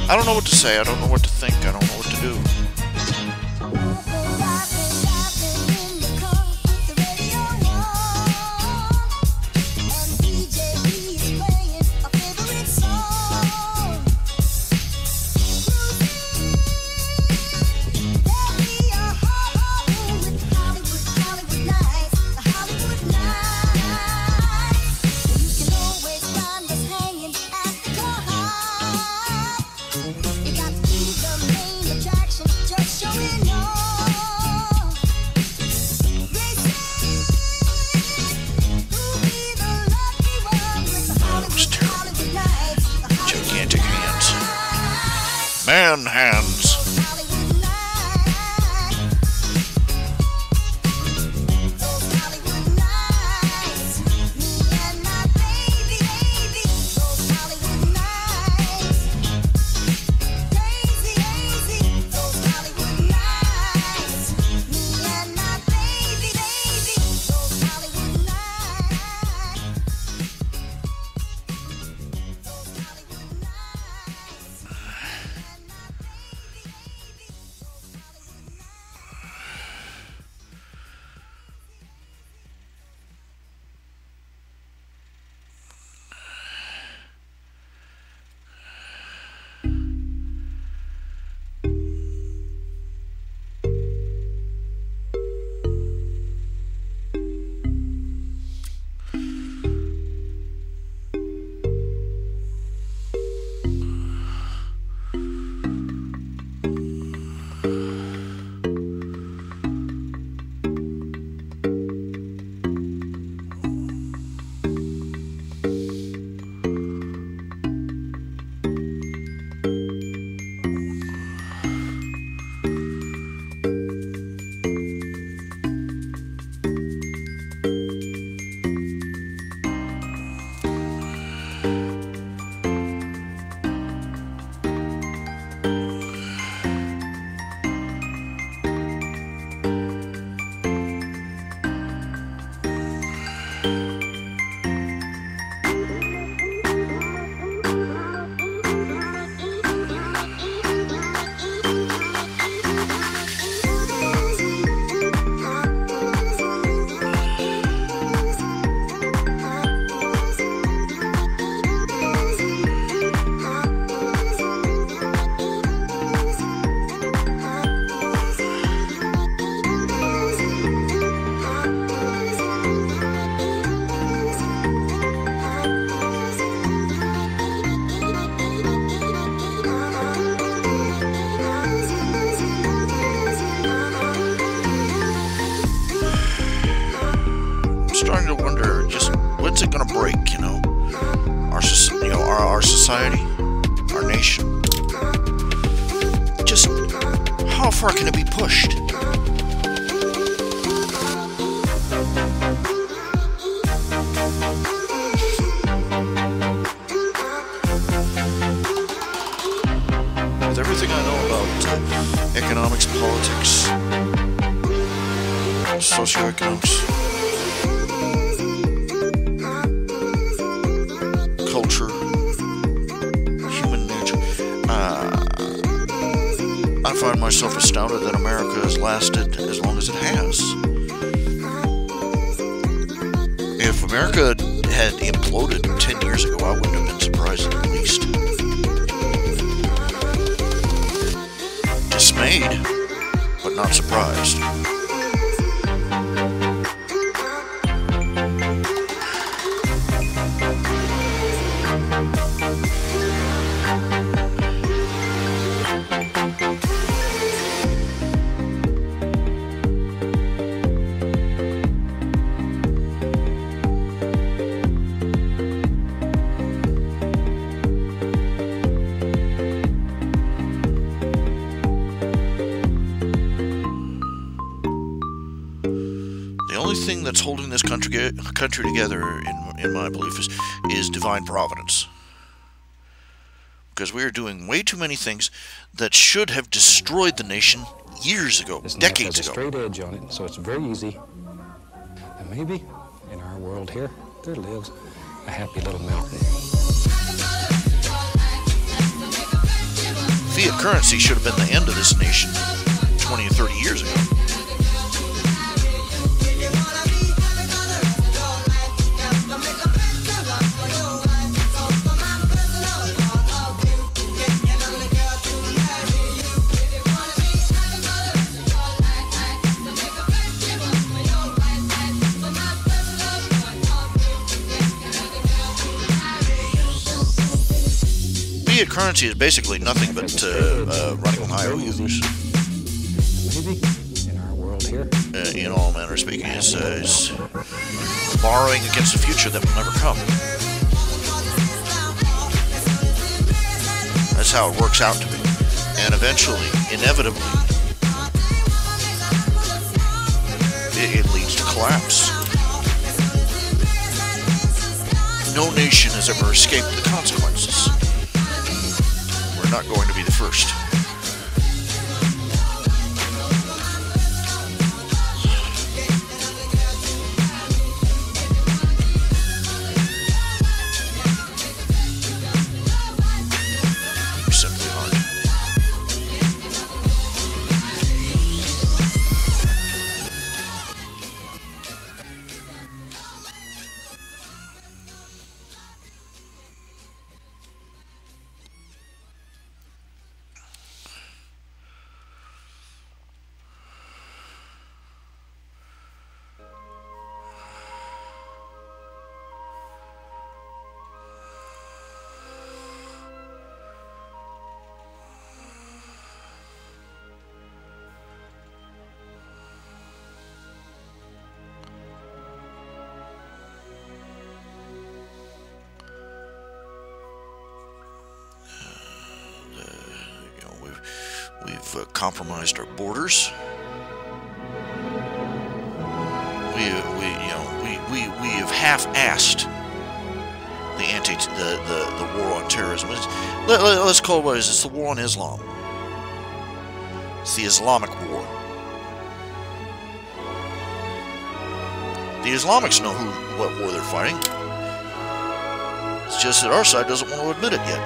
I don't know what to say. I don't know what to think. I don't know what to do. Man hands. society, our nation. Just how far can it be pushed? With everything I know about economics, politics, socioeconomics, culture, human nature, I find myself astounded that America has lasted as long as it has. If America had imploded 10 years ago, I wouldn't have been surprised in the least. Dismayed, but not surprised. That's holding this country together, in my belief, is divine providence. Because we are doing way too many things that should have destroyed the nation years ago, decades ago. There's a straight edge on it, so it's very easy. And maybe in our world here, there lives a happy little mountain. Fiat currency should have been the end of this nation 20 or 30 years ago. Fiat currency is basically nothing but running on IOUs. Maybe in our world here, in all manner of speaking, is borrowing against a future that will never come. That's how it works out to be. And eventually, inevitably, it leads to collapse. No nation has ever escaped the consequences. We're not going to be the first. We simply aren't. We've compromised our borders. We have half-assed the war on terrorism. Let's call it what it is. It's the war on Islam. It's the Islamic war. The Islamics know what war they're fighting. It's just that our side doesn't want to admit it yet.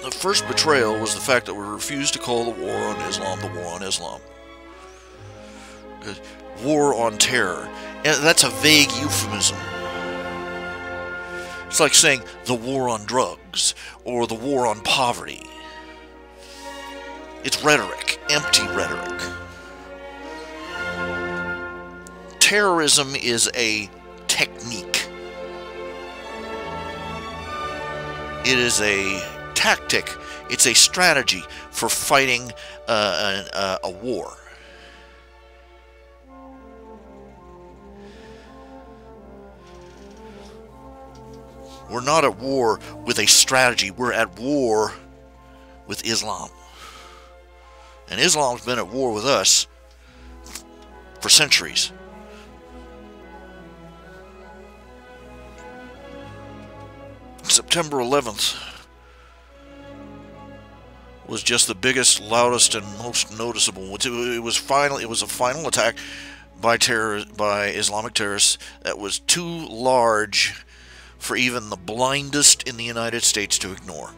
The first betrayal was the fact that we refused to call the war on Islam the war on Islam. War on terror. And that's a vague euphemism. It's like saying the war on drugs or the war on poverty. It's rhetoric, empty rhetoric. Terrorism is a technique. It is a tactic. It's a strategy for fighting a war. We're not at war with a strategy. We're at war with Islam. And Islam's been at war with us for centuries. September 11th was just the biggest, loudest, and most noticeable. It was a final attack by Islamic terrorists that was too large for even the blindest in the United States to ignore.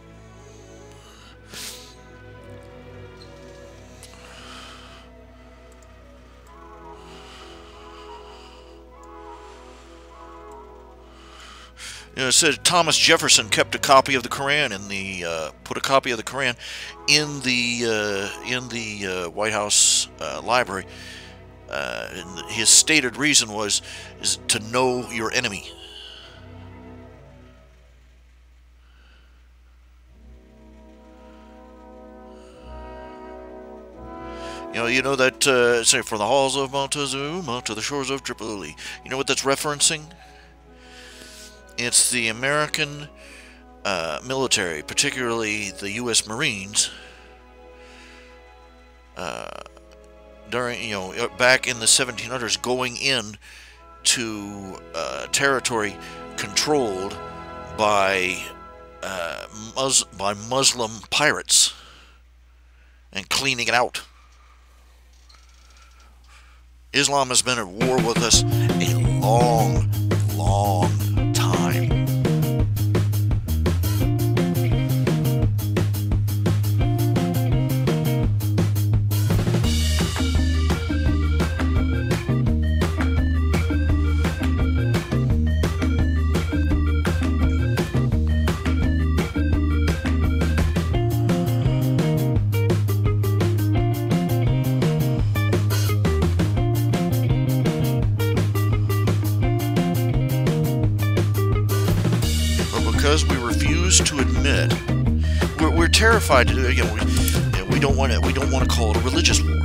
It said Thomas Jefferson kept a copy of the Quran put a copy of the Quran in the White House library. And his stated reason is to know your enemy. You know that say from the halls of Montezuma to the shores of Tripoli. You know what that's referencing? It's the American military, particularly the U.S. Marines, during back in the 1700s, going in to territory controlled by Muslim pirates and cleaning it out. Islam has been at war with us a long, long time. Because we refuse to admit, we're terrified to do. We don't want to call it a religious war.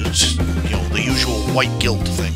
It's the usual white guilt thing.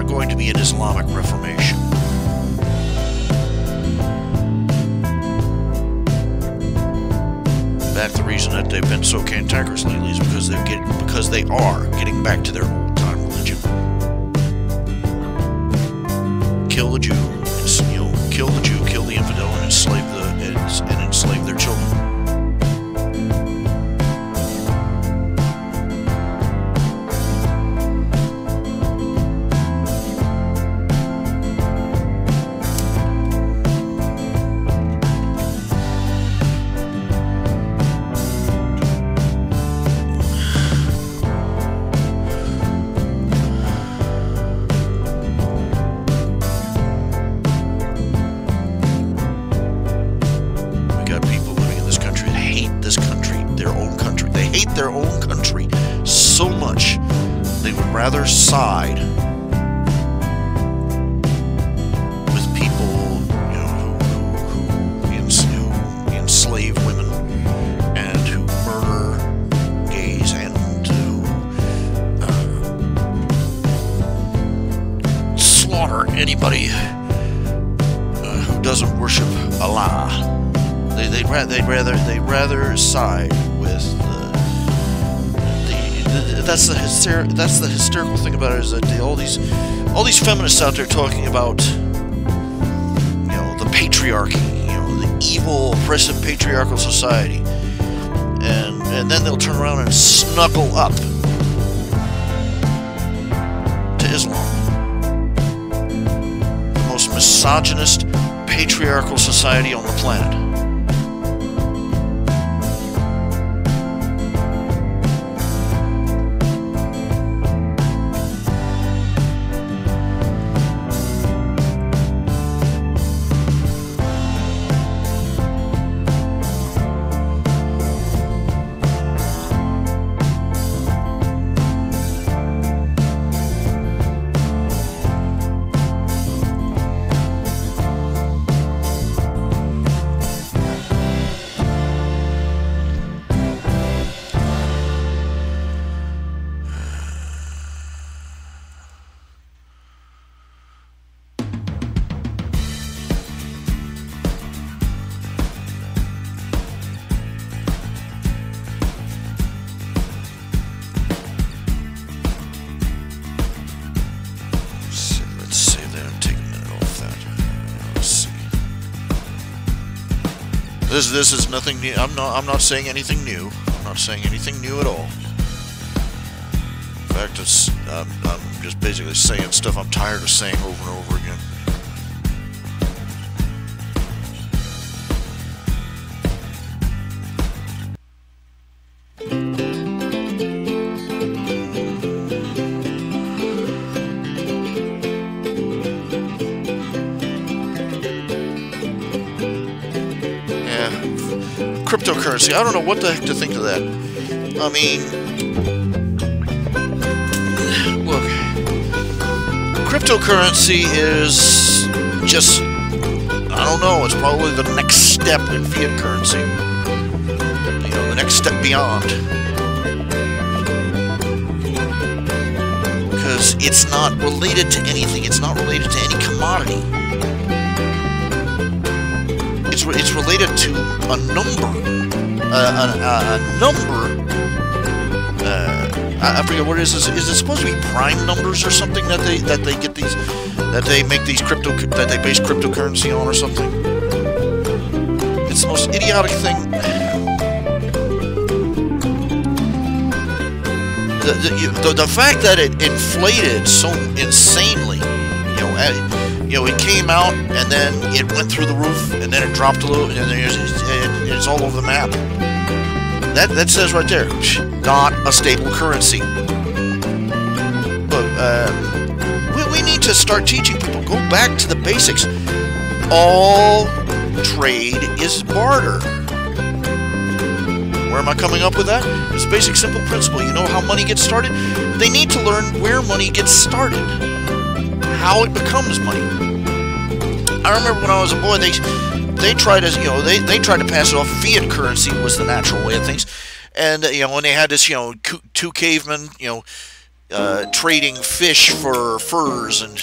Going to be an Islamic Reformation. In fact, the reason that they've been so cantankerous lately is because they are getting back to their old-time religion. Kill the Jew, kill the Jew, kill the infidel, and enslave their children. rather side with people, you know, who enslave women and who murder gays and who slaughter anybody who doesn't worship Allah. They'd rather side with that's the hysterical thing about it, is that all these feminists out there talking about, you know, the patriarchy, you know, the evil, oppressive patriarchal society, and then they'll turn around and snuggle up to Islam, the most misogynist, patriarchal society on the planet. This is nothing new. I'm not saying anything new. I'm not saying anything new at all. In fact, I'm just basically saying stuff I'm tired of saying over and over again. Cryptocurrency. I don't know what the heck to think of that. I mean, look, cryptocurrency is just, I don't know, it's probably the next step in fiat currency. You know, the next step beyond. Because it's not related to anything. It's not related to any commodity. It's related to a number. A number. I forget what it is. Is it supposed to be prime numbers or something that they get these, that they make these that they base cryptocurrency on or something? It's the most idiotic thing. The fact that it inflated so insanely, you know, it came out and then it went through the roof and then it dropped a little and then it's all over the map. That says right there, not a stable currency. Look, we need to start teaching people. Go back to the basics. All trade is barter. Where am I coming up with that? It's a basic, simple principle. You know how money gets started? They need to learn where money gets started. How it becomes money. I remember when I was a boy, they tried to, they tried to pass it off. Fiat currency was the natural way of things, and when they had this, two cavemen, trading fish for furs, and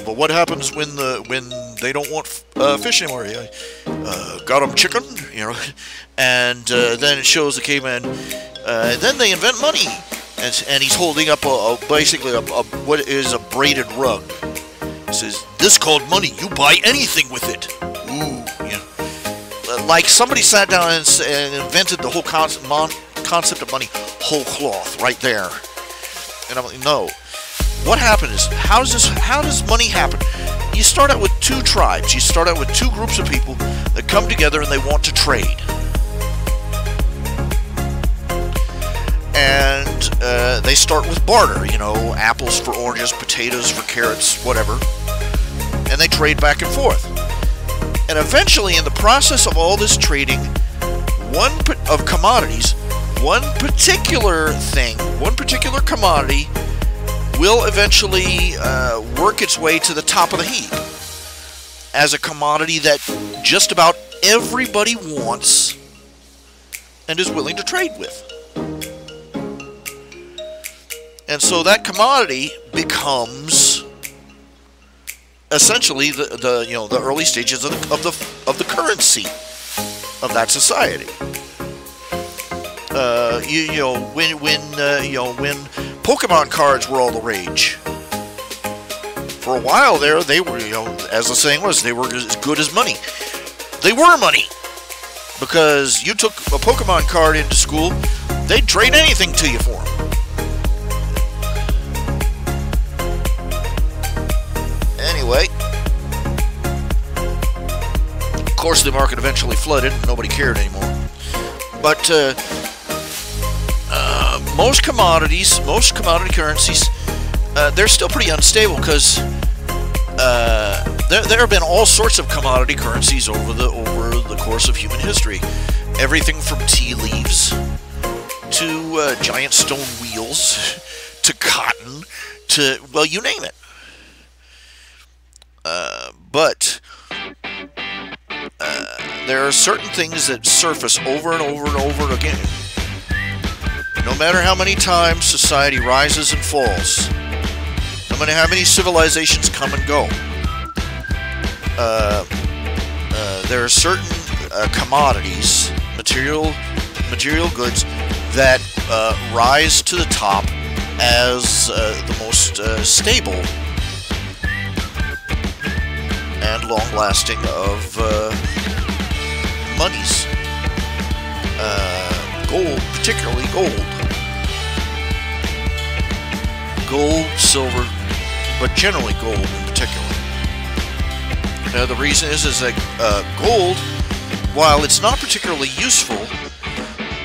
but what happens when they don't want fish anymore? Got them chicken, and then it shows the caveman. Then they invent money. And he's holding up basically what is a braided rug. He says, "This called money. You buy anything with it." Ooh, like somebody sat down and invented the whole concept of money, whole cloth, right there. And I'm like, no. What happened is, how does money happen? You start out with two tribes. You start out with two groups of people that come together and they want to trade. And they start with barter, apples for oranges, potatoes for carrots, whatever. And they trade back and forth. And eventually, in the process of all this trading, of commodities, one particular thing, one particular commodity will eventually work its way to the top of the heap as a commodity that just about everybody wants and is willing to trade with. And so that commodity becomes essentially the early stages of the currency of that society. When Pokemon cards were all the rage, for a while there, they were, as the saying was, they were as good as money. They were money, because you took a Pokemon card into school, they'd trade anything to you for them. Anyway, of course, the market eventually flooded, and nobody cared anymore. But most commodity currencies, they're still pretty unstable, because there have been all sorts of commodity currencies over the course of human history. Everything from tea leaves to giant stone wheels to cotton to, well, you name it. But there are certain things that surface over and over and over again. No matter how many times society rises and falls, no matter how many civilizations come and go, there are certain commodities, material goods, that rise to the top as the most stable and long-lasting of monies. Gold, particularly gold. Gold, silver, but generally gold in particular. The reason is that gold, while it's not particularly useful,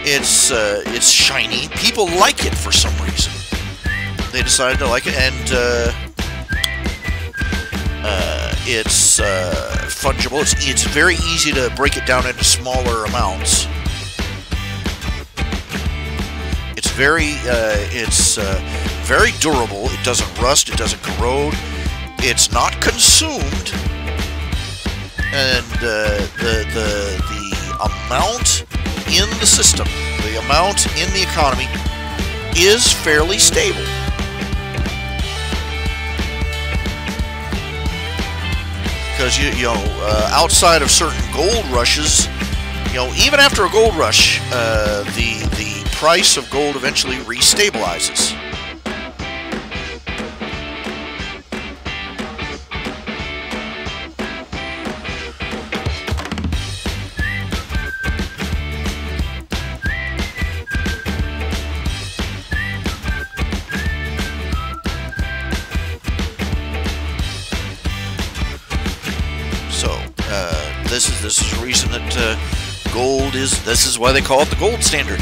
it's shiny. People like it for some reason. They decided to like it, and it's fungible. It's very easy to break it down into smaller amounts. It's very durable. It doesn't rust. It doesn't corrode. It's not consumed, and the amount in the system, the amount in the economy, is fairly stable. Because outside of certain gold rushes, even after a gold rush, the price of gold eventually restabilizes. This is a reason that gold is. This is why they call it the gold standard.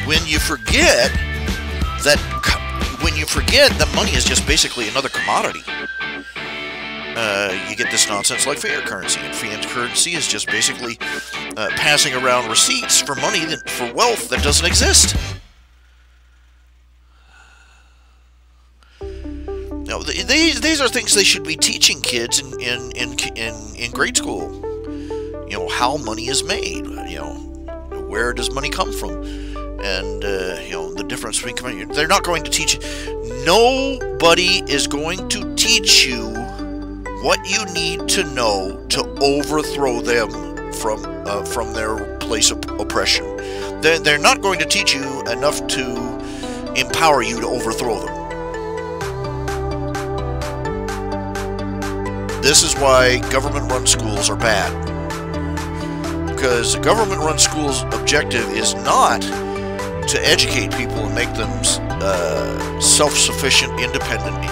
When you forget that money is just basically another commodity, you get this nonsense like fiat currency. And fiat currency is just basically passing around receipts for money for wealth that doesn't exist. No, these are things they should be teaching kids in grade school. How money is made. Where does money come from, and the difference between money. They're not going to teach. Nobody is going to teach you what you need to know to overthrow them from their place of oppression. They're not going to teach you enough to empower you to overthrow them. This is why government-run schools are bad. Because a government-run school's objective is not to educate people and make them self-sufficient, independent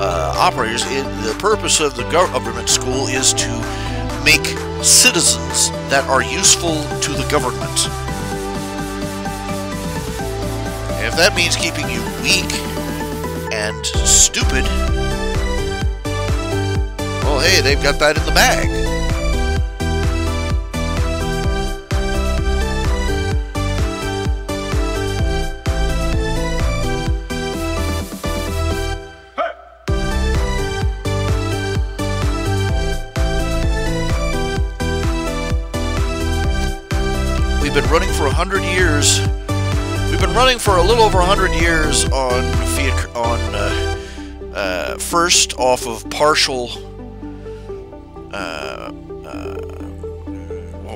operators. The purpose of the government school is to make citizens that are useful to the government. And if that means keeping you weak and stupid, well, hey, they've got that in the bag. running for 100 years. We've been running for a little over 100 years on Fiat, first off of partial,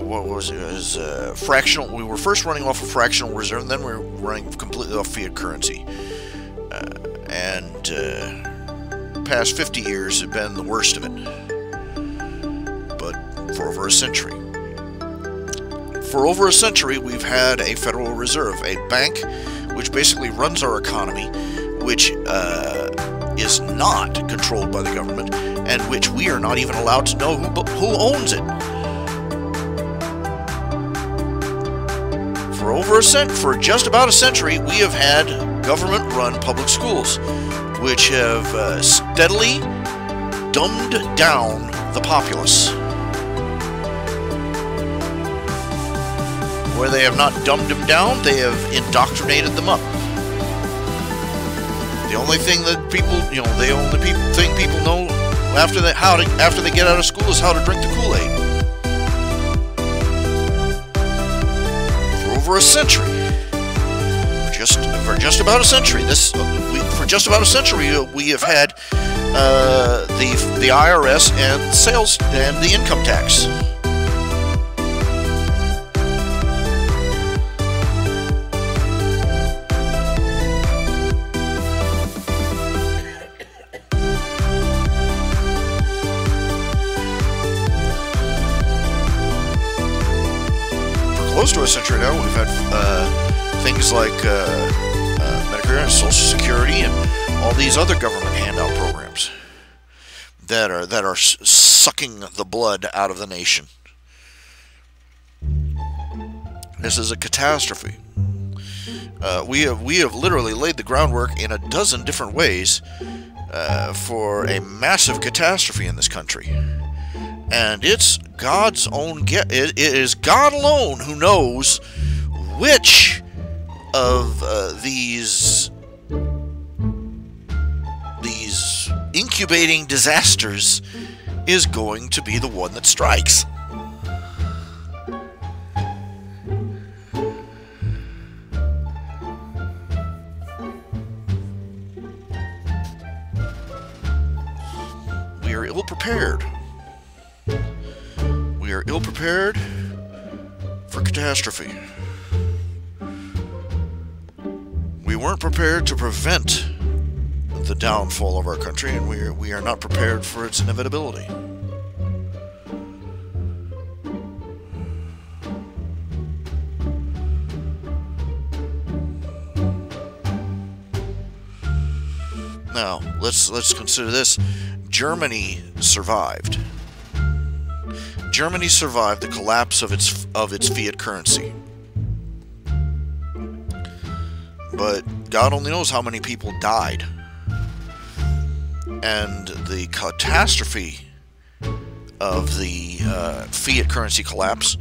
what was it? It was fractional. We were first running off of fractional reserve, and then we were running completely off fiat currency. And past 50 years have been the worst of it. But for over a century. For over a century, we've had a Federal Reserve, a bank which basically runs our economy, which is not controlled by the government, and which we are not even allowed to know who owns it. For just about a century, we have had government-run public schools, which have steadily dumbed down the populace. Where they have not dumbed them down, they have indoctrinated them up. The only thing that people, thing people know after they get out of school is how to drink the Kool-Aid. For over a century, for just about a century, we have had the IRS and sales and the income tax. Close to a century now, we've had things like Medicare and Social Security and all these other government handout programs that are sucking the blood out of the nation. This is a catastrophe. We have literally laid the groundwork in a dozen different ways for a massive catastrophe in this country. And it's God's own it is God alone who knows which of these incubating disasters is going to be the one that strikes. We are ill-prepared. We are ill-prepared for catastrophe. We weren't prepared to prevent the downfall of our country, and we are not prepared for its inevitability. Now, let's consider this. Germany survived. Germany survived the collapse of its fiat currency. But God only knows how many people died. And the catastrophe of the fiat currency collapse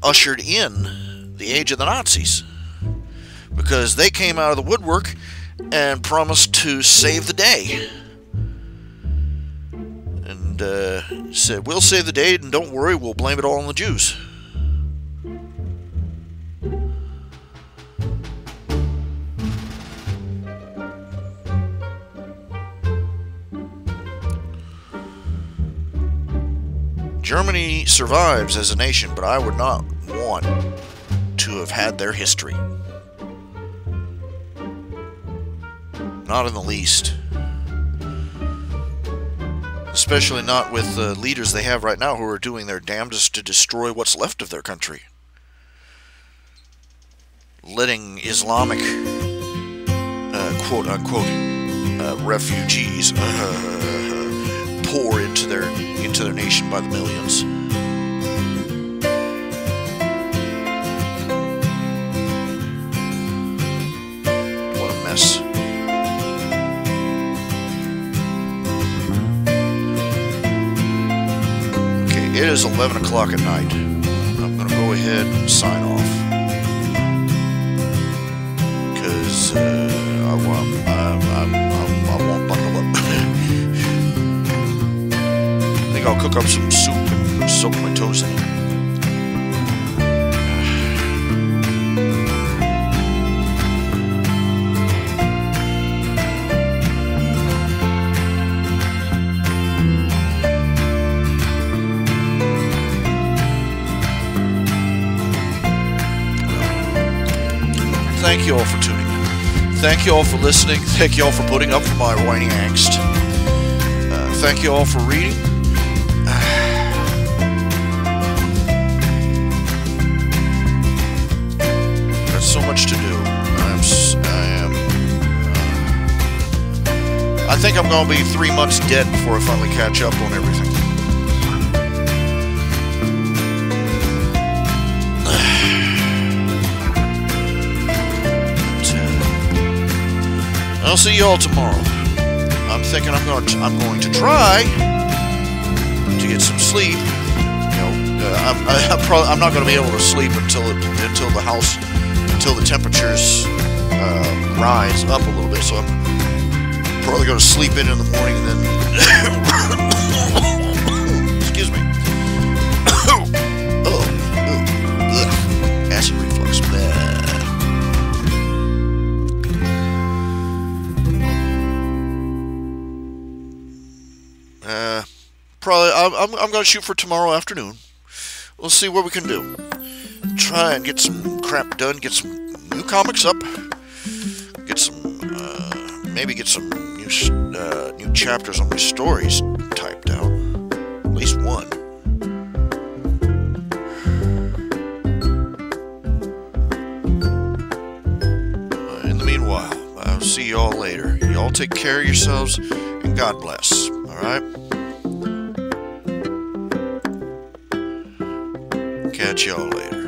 ushered in the age of the Nazis. Because they came out of the woodwork and promised to save the day. And said, we'll save the day, and don't worry, we'll blame it all on the Jews. Germany survives as a nation, but I would not want to have had their history. Not in the least. Especially not with the leaders they have right now who are doing their damnedest to destroy what's left of their country. Letting Islamic, quote-unquote, refugees pour into their nation by the millions. What a mess. It is 11 o'clock at night. I'm going to go ahead and sign off. Because I won't buckle up. I think I'll cook up some soup and soak my toes in it. thank you all for tuning in. Thank you all for listening. Thank you all for putting up for my whining angst. Thank you all for reading. There's so much to do. I think I'm going to be 3 months dead before I finally catch up on everything. I'll see you all tomorrow. I'm thinking I'm going to try to get some sleep. You know, I'm not going to be able to sleep until the temperatures rise up a little bit. So I'm probably going to sleep in the morning and then excuse me. Acid reflux. Probably I'm going to shoot for tomorrow afternoon. We'll see what we can do. Try and get some crap done. Get some new comics up. Get some maybe get some new chapters on my stories typed out. At least one. In the meanwhile, I'll see y'all later. Y'all take care of yourselves, and God bless. Alright? Catch y'all later.